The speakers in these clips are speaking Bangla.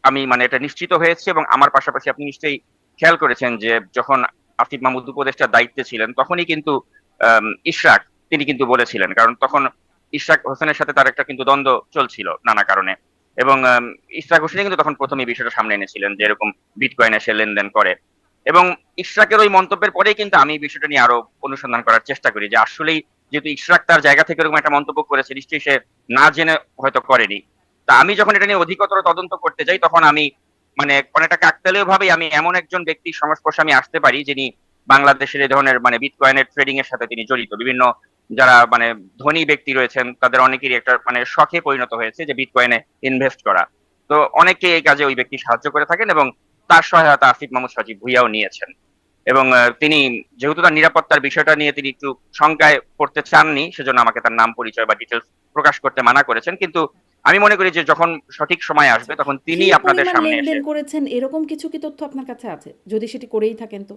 আমি মানে এটা নিশ্চিত হয়েছি, এবং আমার পাশাপাশি আপনি নিশ্চয়ই খেয়াল করেছেন যে যখন আসিফ মাহমুদ উপদেষ্টার দায়িত্বে ছিলেন তখনই কিন্তু ইশরাক তিনি কিন্তু বলেছিলেন, কারণ তখন ইশরাক হোসেনের সাথে তার একটা কিন্তু দ্বন্দ্ব চলছিল নানা কারণে, এবং ইশরাক হোসেনই কিন্তু তখন প্রথম এই বিষয়টা সামনে এনেছিলেন যে এরকম বিটকয়েনে সে লেনদেন করে। এবং ইশরাকের ওই মন্তব্যের পরেই কিন্তু আমি এই বিষয়টা নিয়ে আরো অনুসন্ধান করার চেষ্টা করি যে আসলেই যেহেতু ইশরাক তার জায়গা থেকে এরকম একটা মন্তব্য করেছে, নিশ্চয়ই সে না জেনে হয়তো করেনি। তা আমি যখন এটা নিয়ে অধিকতর তদন্ত করতে যাই তখন আমি মানে অনেকটা কাকতালীয় ভাবেই আমি এমন একজন ব্যক্তির সংস্পর্শে আমি আসতে পারি যিনি বাংলাদেশের এই ধরনের মানে বিটকয়েনের ট্রেডিং এর সাথে তিনি জড়িত। বিভিন্ন যারা মানে ধনী ব্যক্তি রয়েছেন তাদের অনেকেরই একটা মানে শখে পরিণত হয়েছে যে বিটকয়েনে ইনভেস্ট করা। তো অনেকে এই কাজে ওই ব্যক্তি সাহায্য করে থাকেন, এবং তার সহায়তা আসিফ মাহমুদ সজীব ভুঁইয়াও নিয়েছেন। এবং তিনি যেহেতু তার নিরাপত্তার বিষয়টা নিয়ে তিনি একটু শঙ্কায় পড়তে চাননি, সেজন্য আমাকে তার নাম পরিচয় বা ডিটেলস প্রকাশ করতে মানা করেছেন। কিন্তু আমি মনে করি যে যখন সঠিক সময় আচ্ছা, আসবে তখন কি তিনি আপনাদের পরিমাণ সামনে এসে, লেনদেন করেছেন এরকম কিছু কি তথ্য আপনার কাছে আছে? যদি সেটি করেই থাকেন তো?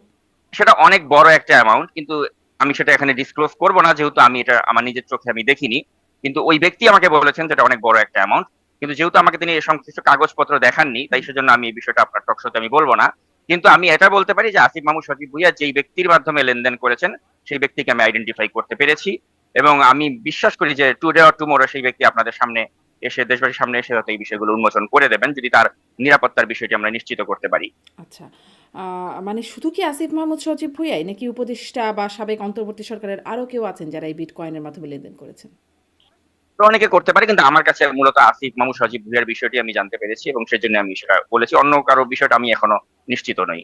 সেটা অনেক বড় একটা অ্যামাউন্ট, কিন্তু আমি সেটা এখানে ডিসক্লোজ করব না যেহেতু আমি এটা আমার নিজের চোখে আমি দেখিনি। কিন্তু ওই ব্যক্তি আমাকে বলেছেন যে এটা অনেক বড় একটা অ্যামাউন্ট, কিন্তু যেহেতু আমাকে তিনি এই সংশ্লিষ্ট কাগজপত্র দেখাননি তাই হুম। সেজন্য আমি এই বিষয়টা আপনার টকশোতে আমি বলবো না। কিন্তু আমি এটা বলতে পারি যে আসিফ মাহমুদ সজীব ভুঁইয়া যেই ব্যক্তির মাধ্যমে লেনদেন করেছেন সেই ব্যক্তিকে আমি আইডেন্টিফাই করতে পেরেছি, এবং আমি বিশ্বাস করি যে টুডে অর টুমোরো সেই ব্যক্তি আপনাদের সামনে এসে, দেশবাসীর সামনে এসে হয়তো এই বিষয়গুলো উন্মোচন করে দেবেন যদি তার নিরাপত্তার বিষয়টি আমরা নিশ্চিত করতে পারি। আচ্ছা। মানে শুধু কি আসিফ মাহমুদ সজীব ভুঁইয়াই নাকি উপদেষ্টা বা সাবেক অন্তর্বর্তী সরকারের আরো কেউ আছেন যারা এই বিটকয়েনের মাধ্যমে লেনদেন করেছেন? তো অনেকে করতে পারে, কিন্তু আমার কাছে মূলত আসিফ মাহমুদ সজীব ভুঁইয়ার বিষয়টি আমি জানতে পেরেছি এবং সেজন্য আমি সেটা বলেছি। অন্য কারো বিষয়টা আমি এখনো নিশ্চিত নই।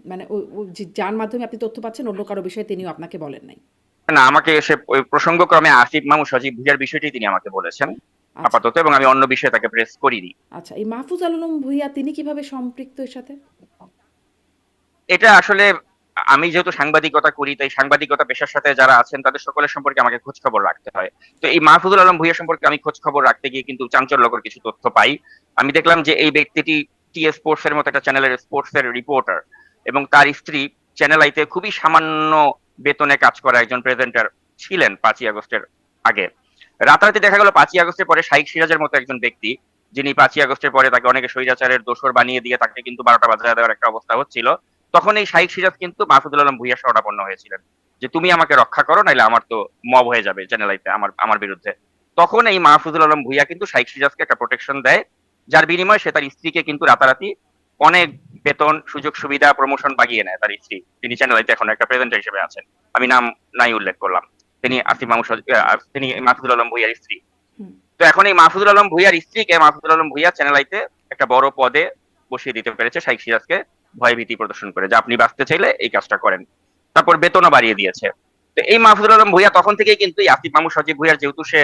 মানে ও যে যার মাধ্যমে আপনি তথ্য পাচ্ছেন অন্য কারো বিষয়ে তিনিও আপনাকে বলেন নাই? না, আমাকে এসে ওই প্রসঙ্গক্রমে আসিফ মাহমুদ সজীব ভুঁইয়ার বিষয়টি তিনি আমাকে বলেছেন আচ্ছা, আপাতত, এবং আমি অন্য বিষয়ে তাকে প্রেস করিনি। আচ্ছা। এই মাহফুজ আলম ভুঁইয়া তিনি কিভাবে সম্পৃক্ত এর সাথে? এটা আসলে আমি যেহেতু সাংবাদিকতা করি তাই সাংবাদিকতা পেশার সাথে যারা আছেন তাদের সকলের সম্পর্কে আমাকে খোঁজ খবর রাখতে হয়। তো এই মাহফুজুল আলম ভুঁইয়া সম্পর্কে আমি খোঁজ খবর রাখতে গিয়ে কিন্তু চাঞ্চল্যকর কিছু তথ্য পাই। আমি দেখলাম যে এই ব্যক্তিটি টিএস স্পোর্টস এর মতো একটা চ্যানেলের স্পোর্টস এর রিপোর্টার, এবং তার স্ত্রী চ্যানেল আইতে খুবই সামান্য বেতনে কাজ করা একজন প্রেজেন্টার ছিলেন 5ই আগস্টের আগে। রাতারাতি দেখা গেল 5ই আগস্টের পরে শাইখ সিরাজের মতো একজন ব্যক্তি, যিনি 5ই আগস্টের পরে তাকে অনেকে স্বৈরাচারের দোসর বানিয়ে দিয়ে তাকে কিন্তু 12টা বাজায় দেওয়ার একটা অবস্থা হচ্ছিল, তখন এই শাইখ সিরাজ কিন্তু মাহফুজুল আলম ভুঁইয়া শরণাপন্ন হয়েছিলেন যে তুমি আমাকে রক্ষা করো নাইলে আমার তো মব হয়ে যাবে চ্যানেল আইতে আমার আমার বিরুদ্ধে। তখন এই মাহফুজুল আলম ভুঁইয়া কিন্তু শাইখ সিরাজকে একটা প্রোটেকশন দেয়, যার বিনিময়ে সে তার স্ত্রীকে কিন্তু রাতারাতি অনেক বেতন সুযোগ সুবিধা প্রমোশন বাগিয়ে নেয় তার স্ত্রী, তিনি চ্যানেল আইতে এখন একটা প্রেজেন্টার হিসেবে আছেন। আমি নাম নাই উল্লেখ করলাম, তিনি আসিফ মাহমুদ তিনি মাহফুজুল আলম ভুঁইয়ার স্ত্রী। হুম। তো এখন এই মাহফুজুল আলম ভুঁইয়ার স্ত্রীকে মাহফুজুল আলম ভুঁইয়া চ্যানেল আইতে একটা বড় পদে বসিয়ে দিতে পেরেছে শাইখ সিরাজকে ভয় ভীতি প্রদর্শন করে যে আপনি বাঁচতে চাইলে এই কাজটা করেন। তারপর বেতনও বাড়িয়ে দিয়েছে। তো এই মাহফুজুল আলম ভুঁইয়া তখন থেকেই কিন্তু আসিফ মাহমুদ সজীব ভুঁইয়ার যেহেতু সে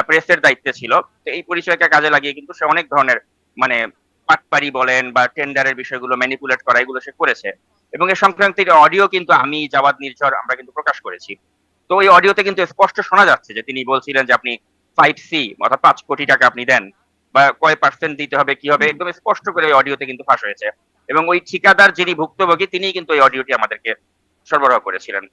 প্রেসের দায়িত্বে ছিল, তো এই পরিচয়কে কাজে লাগিয়ে কিন্তু সে অনেক ধরনের মানে পাটপাড়ি বলেন বা টেন্ডারের বিষয়গুলো ম্যানিপুলেট করা এগুলো সে করেছে। এবং এ সংক্রান্ত অডিও কিন্তু আমি জাওয়াদ নির্ঝর আমরা কিন্তু প্রকাশ করেছি। তো ওই অডিওতে কিন্তু স্পষ্ট শোনা যাচ্ছে যে তিনি বলছিলেন যে আপনি 5C অর্থাৎ 5 কোটি টাকা আপনি দেন বা কয় পার্সেন্ট দিতে হবে কি হবে হুম। একদম স্পষ্ট করে ওই অডিওতে কিন্তু ফাঁস হয়েছে। এবং ওই ঠিকাদার যিনি ভুক্তভোগী তিনি কিন্তু ওই অডিওটি আমাদেরকে সরবরাহ করেছিলেন।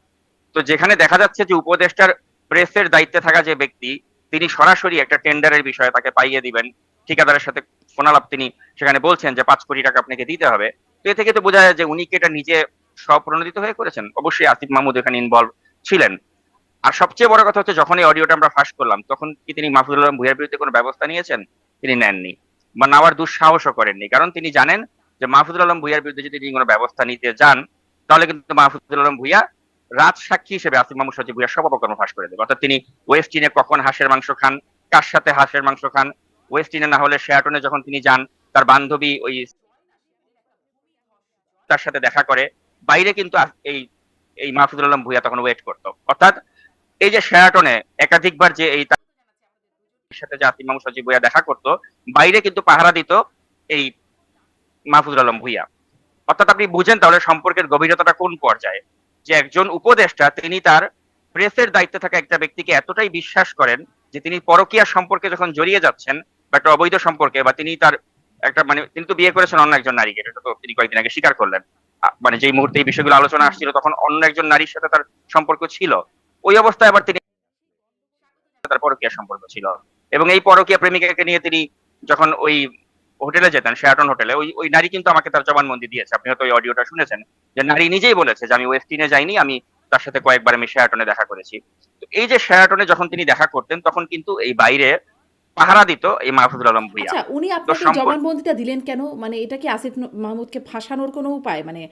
তো যেখানে দেখা যাচ্ছে যে উপদেষ্টার প্রেসের দায়িত্বে থাকা যে ব্যক্তি তিনি সরাসরি একটা টেন্ডারের বিষয়ে তাকে পাইয়ে দিবেন, ঠিকাদারের সাথে ফোনালাপ তিনি সেখানে বলছেন যে 5 কোটি টাকা আপনাকে দিতে হবে। তো এ থেকে তো বোঝা যায় যে উনি কি এটা নিজে স্বপ্রণোদিত হয়ে করেছেন, অবশ্যই আসিফ মাহমুদ এখানে ইনভলভ ছিলেন। আর সবচেয়ে বড় কথা হচ্ছে যখন এই অডিওটা আমরা ফাঁস করলাম তখন কি তিনি মাহফুজুল আলম ভুঁইয়ার বিরুদ্ধে কোনো ব্যবস্থা নিয়েছেন? তিনি নেননি, বা নেওয়ার দুঃসাহসও করেননি, কারণ তিনি জানেন যে মাহফুজুল আলম ভুঁইয়ার বিরুদ্ধে যদি তিনি কোনো ব্যবস্থা নিতে যান তাহলে কিন্তু মাহফুজুল আলম ভুঁইয়া রাজ সাক্ষী হিসেবে আসিফ মাহমুদ সজীব ভুঁইয়ার সব অপকর্ম ফাঁস করে দেবে। অর্থাৎ তিনি ওয়েস্ট ইনে কখন হাঁসের মাংস খান, কার সাথে হাঁসের মাংস খান, ওয়েস্ট ইনে না হলে শেয়াটনে যখন তিনি যান তার বান্ধবী ওই তার সাথে দেখা করে, বাইরে কিন্তু এই এই মাহফুজুল আলম ভুঁইয়া তখন ওয়েট করতো। অর্থাৎ এই যে শেরাটনে একাধিকবার যে এই তার সাথে যে আসিফ মাহমুদ সজীব ভুঁইয়া দেখা করতো, বাইরে কিন্তু পাহারা দিত এই মাহফুজুল আলম ভুঁইয়া। অর্থাৎ আপনি বুঝেন তাহলে সম্পর্কের গভীরতাটা কোন পর্যায়ে, যে একজন উপদেষ্টা তিনি তার প্রেসের দায়িত্বে থাকা একটা ব্যক্তিকে এতটাই বিশ্বাস করেন যে তিনি পরকীয়া সম্পর্কে যখন জড়িয়ে যাচ্ছেন বা একটা অবৈধ সম্পর্কে, বা তিনি তার একটা মানে তিনি তো বিয়ে করেছেন অন্য একজন নারীকে, এটা তো তিনি কয়েকদিন আগে স্বীকার করলেন। মানে যেই মুহূর্তে এই বিষয়গুলো আলোচনা হুম। আসছিল তখন অন্য একজন নারীর সাথে তার সম্পর্ক ছিল। ওই অবস্থায় আবার তিনি তার পরকীয়া সম্পর্ক ছিল, এবং এই পরকীয়া প্রেমিকাকে নিয়ে তিনি যখন ওই হোটেলে যেতেন, শেরাটন হোটেলে, ওই ওই নারী কিন্তু আমাকে তার জবানবন্দি দিয়েছে। আপনি হয়তো ওই অডিওটা শুনেছেন, যে নারী নিজেই বলেছে যে আমি ওয়েস্টিনে যাইনি, আমি তার সাথে কয়েকবার আমি শেরাটনে দেখা করেছি। তো এই যে শেরাটনে যখন তিনি দেখা করতেন, তখন কিন্তু এই বাইরে পাহারা দিত এই মাহফুজুল আলম ভূঁইয়া। আচ্ছা, উনি তো আপনাকে এই সম্পূর্ণ জবানবন্দিটা দিলেন কেন? মানে এটা কি আসিফ মাহমুদকে ফাঁসানোর কোনো উপায়? মানে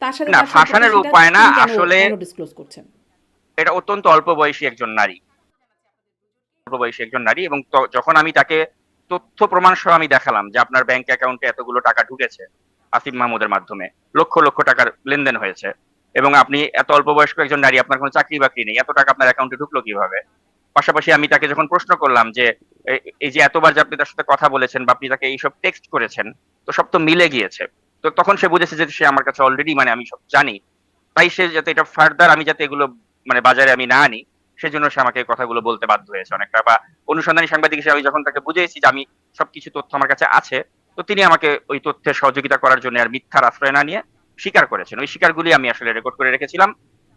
তার সাথে না, তার সম্পর্ক ফাঁসানোর সেটা উপায় না তিনি আসলে। কেন ডিসক্লোজ করছেন? এটা অত্যন্ত অল্প বয়সী একজন নারী, অল্প বয়সী একজন নারী, এবং যখন আমি তাকে তথ্য প্রমাণ সহ আমি দেখালাম যে আপনার ব্যাংক অ্যাকাউন্টে এতগুলো টাকা ঢুকেছে আসিফ মাহমুদের মাধ্যমে, লক্ষ লক্ষ টাকার লেনদেন হয়েছে, এবং আপনি এত অল্প বয়স্ক একজন নারী, আপনার কোনো চাকরি বাকরি নেই, এত টাকা আপনার অ্যাকাউন্টে ঢুকলো কিভাবে? পাশাপাশি আমি তাকে যখন প্রশ্ন করলাম যে এই যে এতবার যে আপনি তার সাথে কথা বলেছেন বা আপনি তাকে এইসব টেক্সট করেছেন, তো সব তো মিলে গিয়েছে। তো তখন সে বুঝেছে যে সে আমার কাছে অলরেডি, মানে আমি সব জানি, তাই সে যাতে এটা ফার্দার আমি যাতে এগুলো মানে বাজারে আমি না আনি, সেজন্য সে আমাকে এই কথাগুলো বলতে বাধ্য হয়েছে অনেকটা। বা অনুসন্ধানী সাংবাদিক হিসেবে আমি যখন তাকে বুঝিয়েছি যে আমি সবকিছু তথ্য আমার কাছে আছে, তো তিনি আমাকে ওই তথ্যের সহযোগিতা করার জন্য আর মিথ্যার আশ্রয় না নিয়ে স্বীকার করেছেন। ওই স্বীকারগুলি আমি আসলে রেকর্ড করে রেখেছিলাম,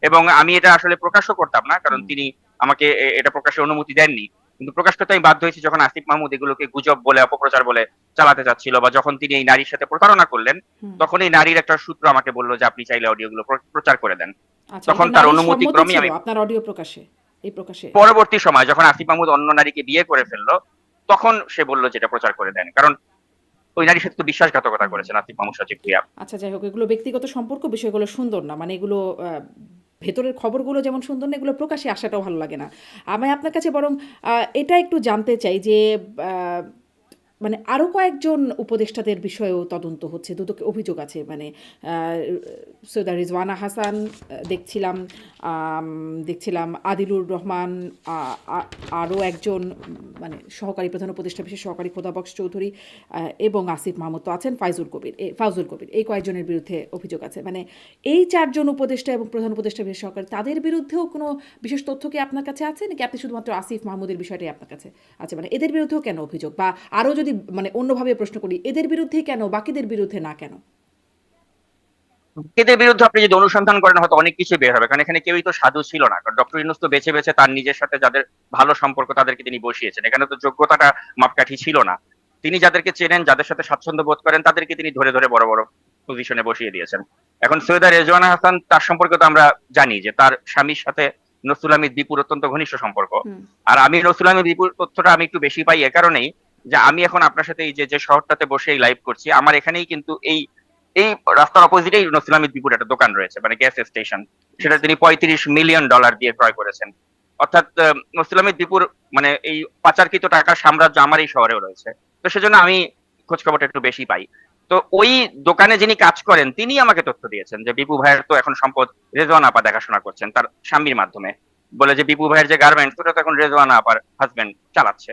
এবং আমি এটা আসলে প্রকাশও করতাম না, কারণ হুম, তিনি আমাকে এটা প্রকাশের অনুমতি দেননি। কিন্তু প্রকাশ করতে আমি বাধ্য হয়েছি যখন আসিফ মাহমুদ এগুলোকে গুজব বলে, অপপ্রচার বলে চালাতে চাচ্ছিল, বা যখন তিনি এই নারীর সাথে প্রতারণা করলেন, হুম। তখন এই নারীর একটা সূত্র আমাকে বলল যে আপনি চাইলে অডিওগুলো প্রচার করে দেন। আচ্ছা, তখন এটা তার নারীর অনুমতি সম্মতি ক্রমেই ছিল আমি আপনার অডিও প্রকাশে? এই প্রকাশে? পরবর্তী সময় যখন আসিফ মাহমুদ অন্য নারীকে বিয়ে করে ফেললো, তখন সে বলল যে এটা প্রচার করে দেন, কারণ ওই নারীর সাথে তো বিশ্বাসঘাতকতা হুম। করেছেন আসিফ মাহমুদ সজীব ভুইয়া। আচ্ছা, যাই হোক, এগুলো ব্যক্তিগত সম্পর্ক, বিষয়গুলো সুন্দর না। মানে এগুলো ভেতরের খবরগুলো যেমন সুন্দর না, এগুলো প্রকাশ্যে আসাটাও ভালো লাগে না। আমি আপনার কাছে বরং এটা একটু জানতে চাই যে আ মানে আরো কয়েকজন উপদেষ্টাদের বিষয়েও তদন্ত হচ্ছে। দুদকে অভিযোগ আছে। মানে আ সৈয়দা রিজওয়ানা হাসান, দেখছিলাম, আম দেখছিলাম আদিলুর রহমান, আ আ আরো একজন, মানে সহকারী প্রধান উপদেষ্টা বিশেষ সহকারী খোদাবক্স চৌধুরী, এবং আসিফ মাহমুদ তো আছেন, ফাউজুল কবির। এই কয়েকজনের বিরুদ্ধে অভিযোগ আছে। মানে এই ৪ জন উপদেষ্টা এবং প্রধান উপদেষ্টা বিশেষ সহকারী, তাদের বিরুদ্ধেও কোনো বিশেষ তথ্য কি আপনার কাছে আছে? নাকি আপনি শুধুমাত্র আসিফ মাহমুদের বিষয়টাই আপনার কাছে আছে? মানে এদের বিরুদ্ধেও কেন অভিযোগ? বা আরো যদি মানে অন্যভাবে প্রশ্ন করি, এদের বিরুদ্ধেই কেন, বাকিদের বিরুদ্ধে না কেন? এদের বিরুদ্ধে আপনি যদি অনুসন্ধান করেন হয়তো অনেক কিছু বের হবে, কারণ এখানে কেউই তো সাধু ছিল না। কারণ ডক্টর ইউনূস তো বেছে বেছে তার নিজের সাথে যাদের ভালো সম্পর্ক তাদেরকে তিনি বসিয়েছেন। এখানে তো যোগ্যতাটা মাপকাঠি ছিল না। তিনি যাদেরকে চেনেন, যাদের সাথে স্বাচ্ছন্দ্য বোধ করেন, তাদেরকে তিনি ধরে ধরে বড় বড় পজিশনে বসিয়ে দিয়েছেন। এখন সৈয়দা রেজওয়ানা হাসান, তার সম্পর্কে তো আমরা জানি যে তার স্বামীর সাথে নসরুল হামিদ বিপুর অত্যন্ত ঘনিষ্ঠ সম্পর্ক। হুম, আর আমি নসরুল হামিদ বিপুর তথ্যটা আমি একটু বেশি পাই এ কারণেই, যে আমি এখন আপনার সাথে এই যে যে শহরটাতে বসে এই লাইভ করছি, আমার এখানেই কিন্তু এই এই রাস্তার অপোজিটেই নসরুল হামিদ বিপুর একটা দোকান রয়েছে, মানে গ্যাস স্টেশন। সেটা আচ্ছা। তিনি $35 মিলিয়ন দিয়ে ক্রয় করেছেন। অর্থাৎ নসরুল হামিদ বিপুর মানে এই পাচারকৃত টাকার সাম্রাজ্য আমার এই শহরেও রয়েছে। তো সেজন্য আমি খোঁজ খবরটা একটু বেশি পাই। তো ওই দোকানে যিনি কাজ করেন তিনি আমাকে তথ্য দিয়েছেন যে বিপু ভাইয়ের তো এখন সম্পদ রেজওয়ানা আপা দেখাশোনা করছেন তার স্বামীর মাধ্যমে। বলে যে বিপু ভাইয়ের যে গার্মেন্টস, ওটা তো এখন রেজওয়ানা আপার হাজবেন্ড চালাচ্ছে,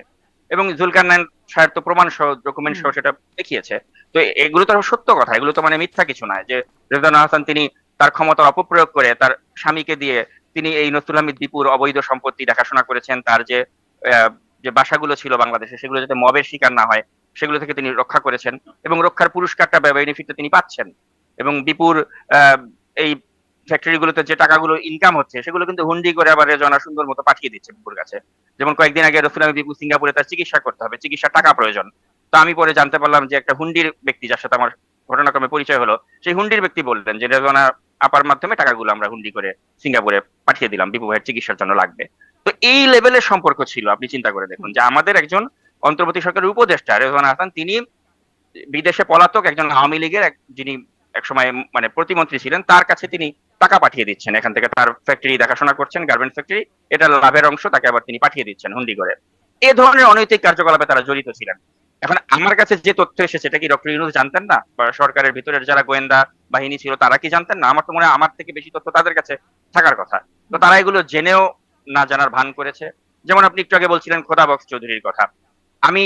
এবং জুলকারনাইন সাহেব তো প্রমাণ সহ, ডকুমেন্ট হুম, সহ সেটা দেখিয়েছে। তো এগুলো তো সত্য কথা, এগুলো তো মানে মিথ্যা কিছু নয় যে রেজওয়ানা হাসান তিনি তার ক্ষমতার অপপ্রয়োগ করে তার স্বামীকে দিয়ে তিনি এই নসরুল হামিদ বিপুর অবৈধ সম্পত্তি দেখাশোনা করেছেন। তার যে আহ, যে বাসাগুলো ছিল বাংলাদেশে, সেগুলো যাতে মবের শিকার না হয় সেগুলো থেকে তিনি রক্ষা করেছেন, এবং রক্ষার পুরস্কারটা বা বেনিফিটটা তিনি পাচ্ছেন। এবং বিপুর আহ, এই ফ্যাক্টরি গুলোতে যে টাকাগুলো ইনকাম হচ্ছে সেগুলো কিন্তু হুন্ডি করে আবার রেজওয়ানা সুন্দর মতো পাঠিয়ে দিচ্ছে বিপুর কাছে। যেমন কয়েকদিন আগে রসুল আমি বিপু সিঙ্গাপুরে তার চিকিৎসা করতে হবে, চিকিৎসার টাকা প্রয়োজন। তো আমি পরে জানতে পারলাম যে একটা হুন্ডির ব্যক্তি যার সাথে আমার ঘটনাক্রমে পরিচয় হলো, সেই হুন্ডির ব্যক্তি বললেন যে রেজওয়ানা আপার মাধ্যমে টাকাগুলো আমরা হুন্ডি করে সিঙ্গাপুরে পাঠিয়ে দিলাম, বিপু ভাইয়ের চিকিৎসার জন্য লাগবে। তো এই লেভেলের সম্পর্ক ছিল। আপনি চিন্তা করে দেখুন হুম। যে আমাদের একজন অন্তর্বর্তী সরকারের উপদেষ্টা রেজওয়ানা হাসান, তিনি বিদেশে পলাতক একজন আওয়ামী লীগের যিনি একসময় মানে প্রতিমন্ত্রী ছিলেন, তার কাছে তিনি টাকা পাঠিয়ে দিচ্ছেন, এখান থেকে তার ফ্যাক্টরি দেখাশোনা করছেন, গার্মেন্টস ফ্যাক্টরি, এটা লাভের অংশ তাকে আবার তিনি পাঠিয়ে দিচ্ছেন হুন্ডি করে। এ ধরনের অনৈতিক কার্যকলাপে তারা জড়িত ছিলেন। এখন আমার কাছে যে তথ্য এসেছে, এটা কি ডক্টর ইউনূস জানতেন না, বা সরকারের ভিতরের যারা গোয়েন্দা বাহিনী ছিল তারা কি জানতেন না? আমার তো মনে হয় আমার থেকে বেশি তথ্য তাদের কাছে থাকার কথা। তো তারা এগুলো জেনেও না জানার ভান করেছে। যেমন আপনি একটু আগে বলছিলেন খোদাবক্স চৌধুরীর কথা, আমি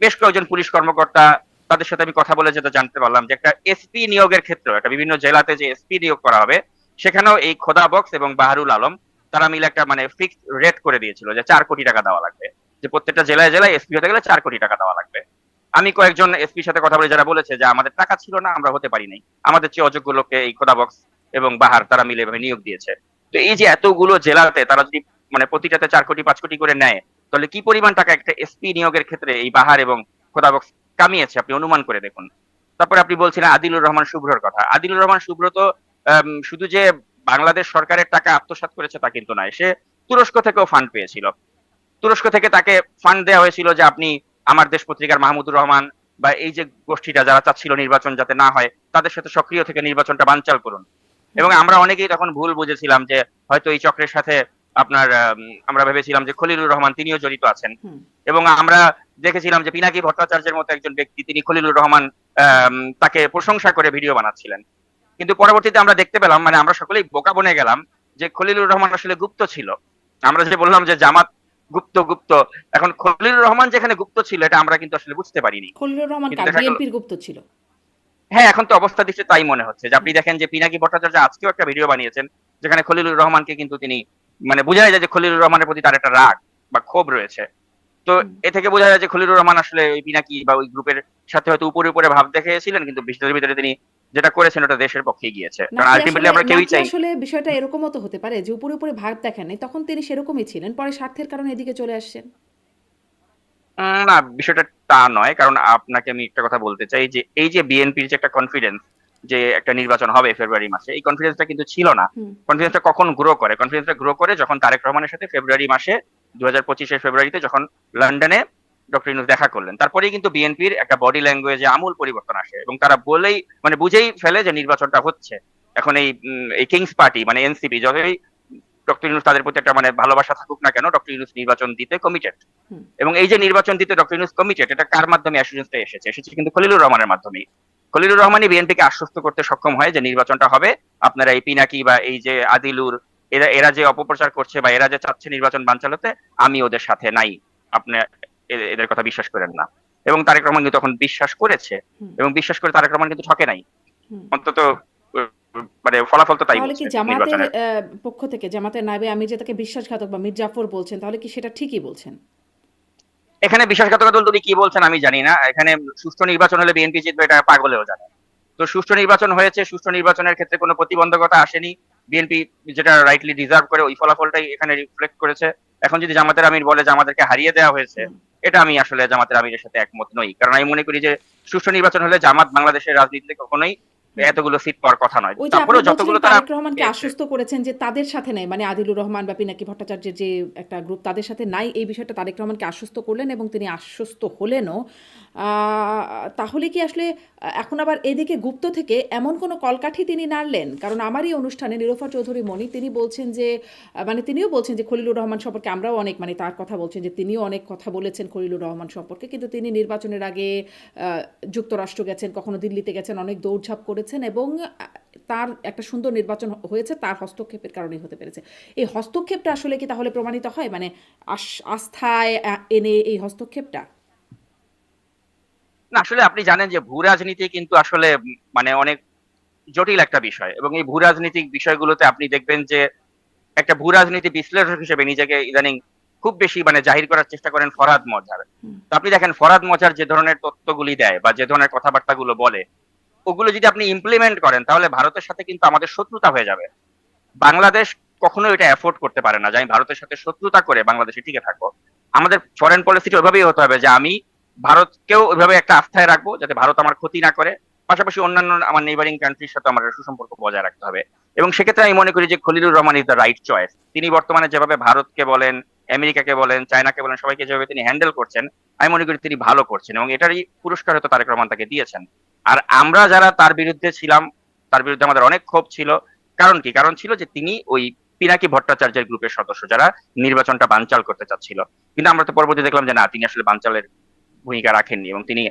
বেশ কয়েকজন পুলিশ কর্মকর্তা তাদের সাথে আমি কথা বলে যেটা জানতে পারলাম যে একটা এসপি নিয়োগের ক্ষেত্রে একটা বিভিন্ন জেলাতে যে এসপি নিয়োগ করা হবে, সেখানেও এই খোদা বক্স এবং বাহারুল আলম তারা মিলে একটা মানে ফিক্সড রেট করে দিয়েছিল যে 4 কোটি টাকা দেওয়া লাগবে, যে প্রত্যেকটা জেলায় জেলায় এসপি হতে গেলে 4 কোটি টাকা দেওয়া লাগবে। আমি কয়েকজন এসপির সাথে কথা বলে যারা বলেছে যে আমাদের টাকা ছিল না, আমরা হতে পারি নাই, আমাদের চেয়ে অযোগ্য লোককে এই খোদা বক্স এবং বাহার তারা মিলে এভাবে নিয়োগ দিয়েছে। তো এই যে এতগুলো জেলাতে তারা যদি মানে প্রতিটাতে 4 কোটি 5 কোটি করে নেয়, তাহলে কি পরিমাণ টাকা একটা এসপি নিয়োগের ক্ষেত্রে এই বাহার এবং খোদা বক্স কামিয়েছে, আপনি অনুমান করে দেখুন। তারপরে আপনি বলছিলেন আদিলুর রহমান শুভ্রর কথা। আদিলুর রহমান শুভ্র তো শুধু যে বাংলাদেশ সরকারের টাকা আত্মসাৎ করেছে তা কিন্তু নয়। সে তুরস্ক থেকেও ফান্ড পেয়েছিল। তুরস্ক থেকে তাকে ফান্ড দেওয়া হয়েছিল যে আপনি আমার দেশ পত্রিকার মাহমুদুর রহমান বা এই যে গোষ্ঠীটা যারা চাচ্ছিল নির্বাচন যাতে না হয় তাদের সাথে সক্রিয় থেকে নির্বাচনটা বানচাল করুন। এবং আমরা অনেকেই তখন ভুল বুঝেছিলাম যে হয়তো এই চক্রের সাথে আপনার আমরা ভেবেছিলাম যে খলিলুর রহমান তিনিও জড়িত আছেন। হুম। এবং আমরা দেখেছিলাম যে পিনাকি ভট্টাচার্যের মতো একজন ব্যক্তি তিনি খলিলুর রহমান তাকে প্রশংসা করে ভিডিও বানাচ্ছিলেন। কিন্তু পরবর্তীতে আমরা দেখতে পেলাম, মানে আমরা সকলেই বোকা বনে গেলাম যে খলিলুর রহমান আসলে গুপ্ত ছিল। আমরা যে বললাম যে জামাত গুপ্ত গুপ্ত, এখন খলিলুর রহমান যেখানে গুপ্ত ছিল এটা আমরা কিন্তু আসলে বুঝতে পারিনি। খলিলুর রহমান কিন্তু কার দেখা গেল, বিএনপির গুপ্ত ছিল? হ্যাঁ, এখন তো অবস্থা দৃষ্টি তাই মনে হচ্ছে যে আপনি দেখেন যে পিনাকি ভট্টাচার্য আজকেও একটা ভিডিও বানিয়েছেন যেখানে খলিলুর রহমানকে কিন্তু তিনি, মানে বোঝা যায় যে খলিলুর রহমানের প্রতি তার একটা রাগ বা ক্ষোভ রয়েছে। তো হুম। এ থেকে বোঝা যায় যে খলিলুর রহমান আসলে ওই পিনাকি বা ওই গ্রুপের সাথে হয়তো উপরে উপরে ভাব দেখিয়েছিলেন, কিন্তু ভিতরে ভিতরে তিনি যেটা করেছেন ওটা দেশের পক্ষে গিয়েছে, কারণ আলটিমেটলি আমরা কেউই নাকি চাই। আসলে বিষয়টা এরকমও তো হতে পারে যে উপরে উপরে ভাব দেখেন নাই, তখন তিনি সেরকমই ছিলেন, পরে স্বার্থের কারণে এদিকে চলে আসছেন। না, বিষয়টা তা নয়। কারণ আপনাকে আমি একটা কথা বলতে চাই যে এই যে বিএনপির যে একটা কনফিডেন্স যে একটা নির্বাচন হবে ফেব্রুয়ারি মাসে, এই কনফিডেন্সটা কিন্তু ছিল না। হুম। কনফিডেন্সটা কখন গ্রো করে? কনফিডেন্সটা গ্রো করে যখন তারেক রহমানের সাথে ফেব্রুয়ারি মাসে 2025-এর ফেব্রুয়ারিতে যখন লন্ডনে ডক্টর ইউনূস দেখা করলেন, তারপরেই কিন্তু বিএনপির একটা বডি ল্যাঙ্গুয়েজে আমূল পরিবর্তন আসে এবং তারা বলেই, মানে বুঝেই ফেলে যে নির্বাচনটা হচ্ছে। এখন এই কিংস পার্টি মানে এনসিপি যতই ডক্টর ইউনূস তাদের প্রতি একটা মানে ভালোবাসা থাকুক না কেন, ডক্টর ইউনূস নির্বাচন দিতে কমিটেড। হুম। এবং এই যে নির্বাচন দিতে ডক্টর ইউনূস কমিটেড, এটা কার মাধ্যমে অ্যাসুরেন্সটা এসেছে কিন্তু খলিলুর রহমানের মাধ্যমেই। খলিলুর রহমানই বিএনপিকে আশ্বস্ত করতে সক্ষম হয় যে নির্বাচনটা হবে। আপনারা এই পিনাকি বা এই যে আদিলুর, এরা এরা যে অপপ্রচার করছে বা এরা যে চাচ্ছে নির্বাচন বানচাল হতে, আমি ওদের সাথে নাই, আপনি এদের কথা বিশ্বাস করেন না। এবং তারেক রহমান কিন্তু তখন বিশ্বাস করেছে, হুম। এবং বিশ্বাস করে তারেক রহমান কিন্তু ঠকে নাই। হুম। অন্তত মানে ফলাফল তো তাই তাহলে বলছে কি জামাতের নির্বাচনের। পক্ষ থেকে জামাতের নায়েবে আমির যে তাকে বিশ্বাসঘাতক বা মীর জাফর বলছেন, তাহলে কি সেটা ঠিকই বলছেন? এখানে বিশ্বাসঘাতকতা বলতে উনি কি বলছেন আমি জানি না। এখানে সুষ্ঠু নির্বাচন হলে বিএনপি জিতবে এটা পাগলেও জানে। তো সুষ্ঠু নির্বাচন হয়েছে, সুষ্ঠু নির্বাচনের ক্ষেত্রে কোনো প্রতিবন্ধকতা আসেনি। বিএনপি যেটা রাইটলি ডিজার্ভ করে ওই ফলাফলটাই এখানে রিফ্লেক্ট করেছে। এখন যদি জামাতের আমির বলে যে আমাদেরকে হারিয়ে দেওয়া হয়েছে, হুম। এটা আমি আসলে জামাতের আমিরের সাথে একমত নই। কারণ আমি মনে করি যে সুষ্ঠু নির্বাচন হলে জামাত বাংলাদেশের রাজনীতিতে কখনোই হুম। এতগুলো সিট পাওয়ার কথা নয়। ওই যে আপনি তারপরেও বলছিলেন যতগুলো তারা তারেক রহমানকে পেয়েছে। আশ্বস্ত করেছেন যে তাদের সাথে নেই, মানে আদিলুর রহমান বা পিনাকি ভট্টাচার্যের যে একটা গ্রুপ তাদের সাথে নাই, এই বিষয়টা তারেক রহমানকে আশ্বস্ত করলেন এবং তিনি আশ্বস্ত হলেনও। তাহলে কি আসলে এখন আবার এদিকে গুপ্ত থেকে এমন কোনো কলকাঠি তিনি নাড়লেন? কারণ আমারই অনুষ্ঠানে নীলোফার চৌধুরী মনি তিনি বলছেন যে মানে তিনিও বলছেন যে খলিলুর রহমান সম্পর্কে আমরাও অনেক, মানে তার কথা বলছেন যে তিনিও অনেক কথা বলেছেন খলিলুর রহমান সম্পর্কে, কিন্তু তিনি নির্বাচনের আগে যুক্তরাষ্ট্র গেছেন, কখনো দিল্লিতে গেছেন, অনেক দৌড়ঝাঁপ করেছেন এবং তার একটা সুন্দর নির্বাচন হয়েছে তার হস্তক্ষেপের কারণেই হতে পেরেছে। এই হস্তক্ষেপটা আসলে কি তাহলে প্রমাণিত হয়, মানে আস্থায় এনে এই হস্তক্ষেপটা? না, আসলে আপনি জানেন যে ভূ রাজনীতি কিন্তু আসলে মানে অনেক জটিল একটা বিষয়, এবং এই ভূ রাজনৈতিক বিষয়গুলোতে আপনি দেখবেন যে একটা ভূ রাজনীতি বিশ্লেষক হিসেবে নিজেকে ইদানিং খুব বেশি মানে জাহির করার চেষ্টা করেন ফরহাদ মজহার। হুম। তো আপনি দেখেন ফরহাদ মজহার যে ধরনের তথ্যগুলি দেয় বা যে ধরনের কথাবার্তাগুলো বলে, ওগুলো যদি আপনি ইমপ্লিমেন্ট করেন তাহলে ভারতের সাথে কিন্তু আমাদের শত্রুতা হয়ে যাবে। বাংলাদেশ কখনো এটা এফোর্ড করতে পারে না যে আমি ভারতের সাথে শত্রুতা করে বাংলাদেশে টিকে থাকবো। আমাদের ফরেন পলিসিটা ওইভাবেই হতে হবে যে আমি ভারতকেও ওইভাবে একটা আস্থায় রাখবো যাতে ভারত আমার ক্ষতি না করে, পাশাপাশি অন্যান্য আমার নেইবারিং কান্ট্রির সাথে আমার সুসম্পর্ক বজায় রাখতে হবে। এবং সেক্ষেত্রে আমি মনে করি যে Khalilur Rahman is the right choice. তিনি বর্তমানে যেভাবে ভারতকে বলেন, আমেরিকাকে বলেন, চায়নাকে বলেন, সবাইকে যেভাবে তিনি হ্যান্ডেল করছেন, আমি মনে করি তিনি ভালো করছেন এবং এটারই পুরস্কার হয়তো তারেক রহমান তাকে দিয়েছেন। আর আমরা যারা তার বিরুদ্ধে ছিলাম, তার বিরুদ্ধে আমাদের অনেক ক্ষোভ ছিল। কারণ কি? কারণ ছিল যে তিনি ওই পিনাকি ভট্টাচার্যের গ্রুপের সদস্য যারা নির্বাচনটা বানচাল করতে চাচ্ছিল। কিন্তু আমরা তো পরবর্তী দেখলাম যে না, তিনি আসলে বানচালের ভূমিকা রাখেননি এবং তিনি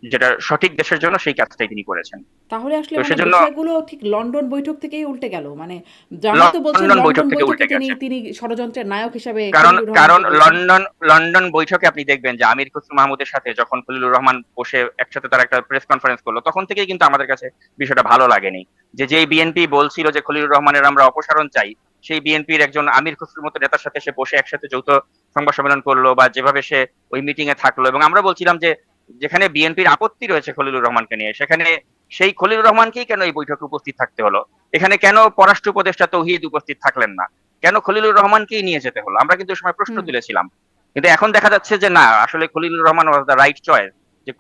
যেটা সঠিক দেশের জন্য সেই কাজটাই তিনি করেছেন। তাহলে আসলে তো মানে সেজন্য বিষয়গুলো ঠিক লন্ডন বৈঠক থেকেই উল্টে গেল, মানে জামাত তো বলছেন লন্ডন বৈঠক লন্ডন থেকে বৈঠকে উল্টে তিনি গেছে। তিনি ষড়যন্ত্রের নায়ক হিসাবে কারণ খলিলুর কারণ রহমানকে বলছেন। লন্ডন বৈঠকে আপনি দেখবেন যে আমির খসরু মাহমুদের সাথে যখন খলিলুর রহমান বসে একসাথে তারা একটা প্রেস কনফারেন্স করলো, তখন থেকেই কিন্তু আমাদের কাছে বিষয়টা ভালো লাগেনি। যে যেই বিএনপি বলছিল যে খলিলুর রহমানের আমরা অপসারণ চাই, সেই বিএনপির একজন আমির খসরুর মতো নেতার সাথে সে বসে একসাথে যৌথ সংবাদ সম্মেলন করলো বা যেভাবে সে ওই মিটিং এ থাকলো। এবং আমরা বলছিলাম যে যেখানে বিএনপির আপত্তি রয়েছে খলিলুর রহমানকে নিয়ে, সেখানে সেই খলিলুর রহমানকেই কেন এই বৈঠকে উপস্থিত থাকতে হলো? এখানে কেন পররাষ্ট্র উপদেষ্টা তৌহিদ উপস্থিত থাকলেন না? কেন খলিলুর রহমানকেই নিয়ে যেতে হলো? আমরা কিন্তু ওই সময় প্রশ্ন হুম। তুলেছিলাম। কিন্তু এখন দেখা যাচ্ছে যে না, আসলে Khalilur Rahman was the right choice. যে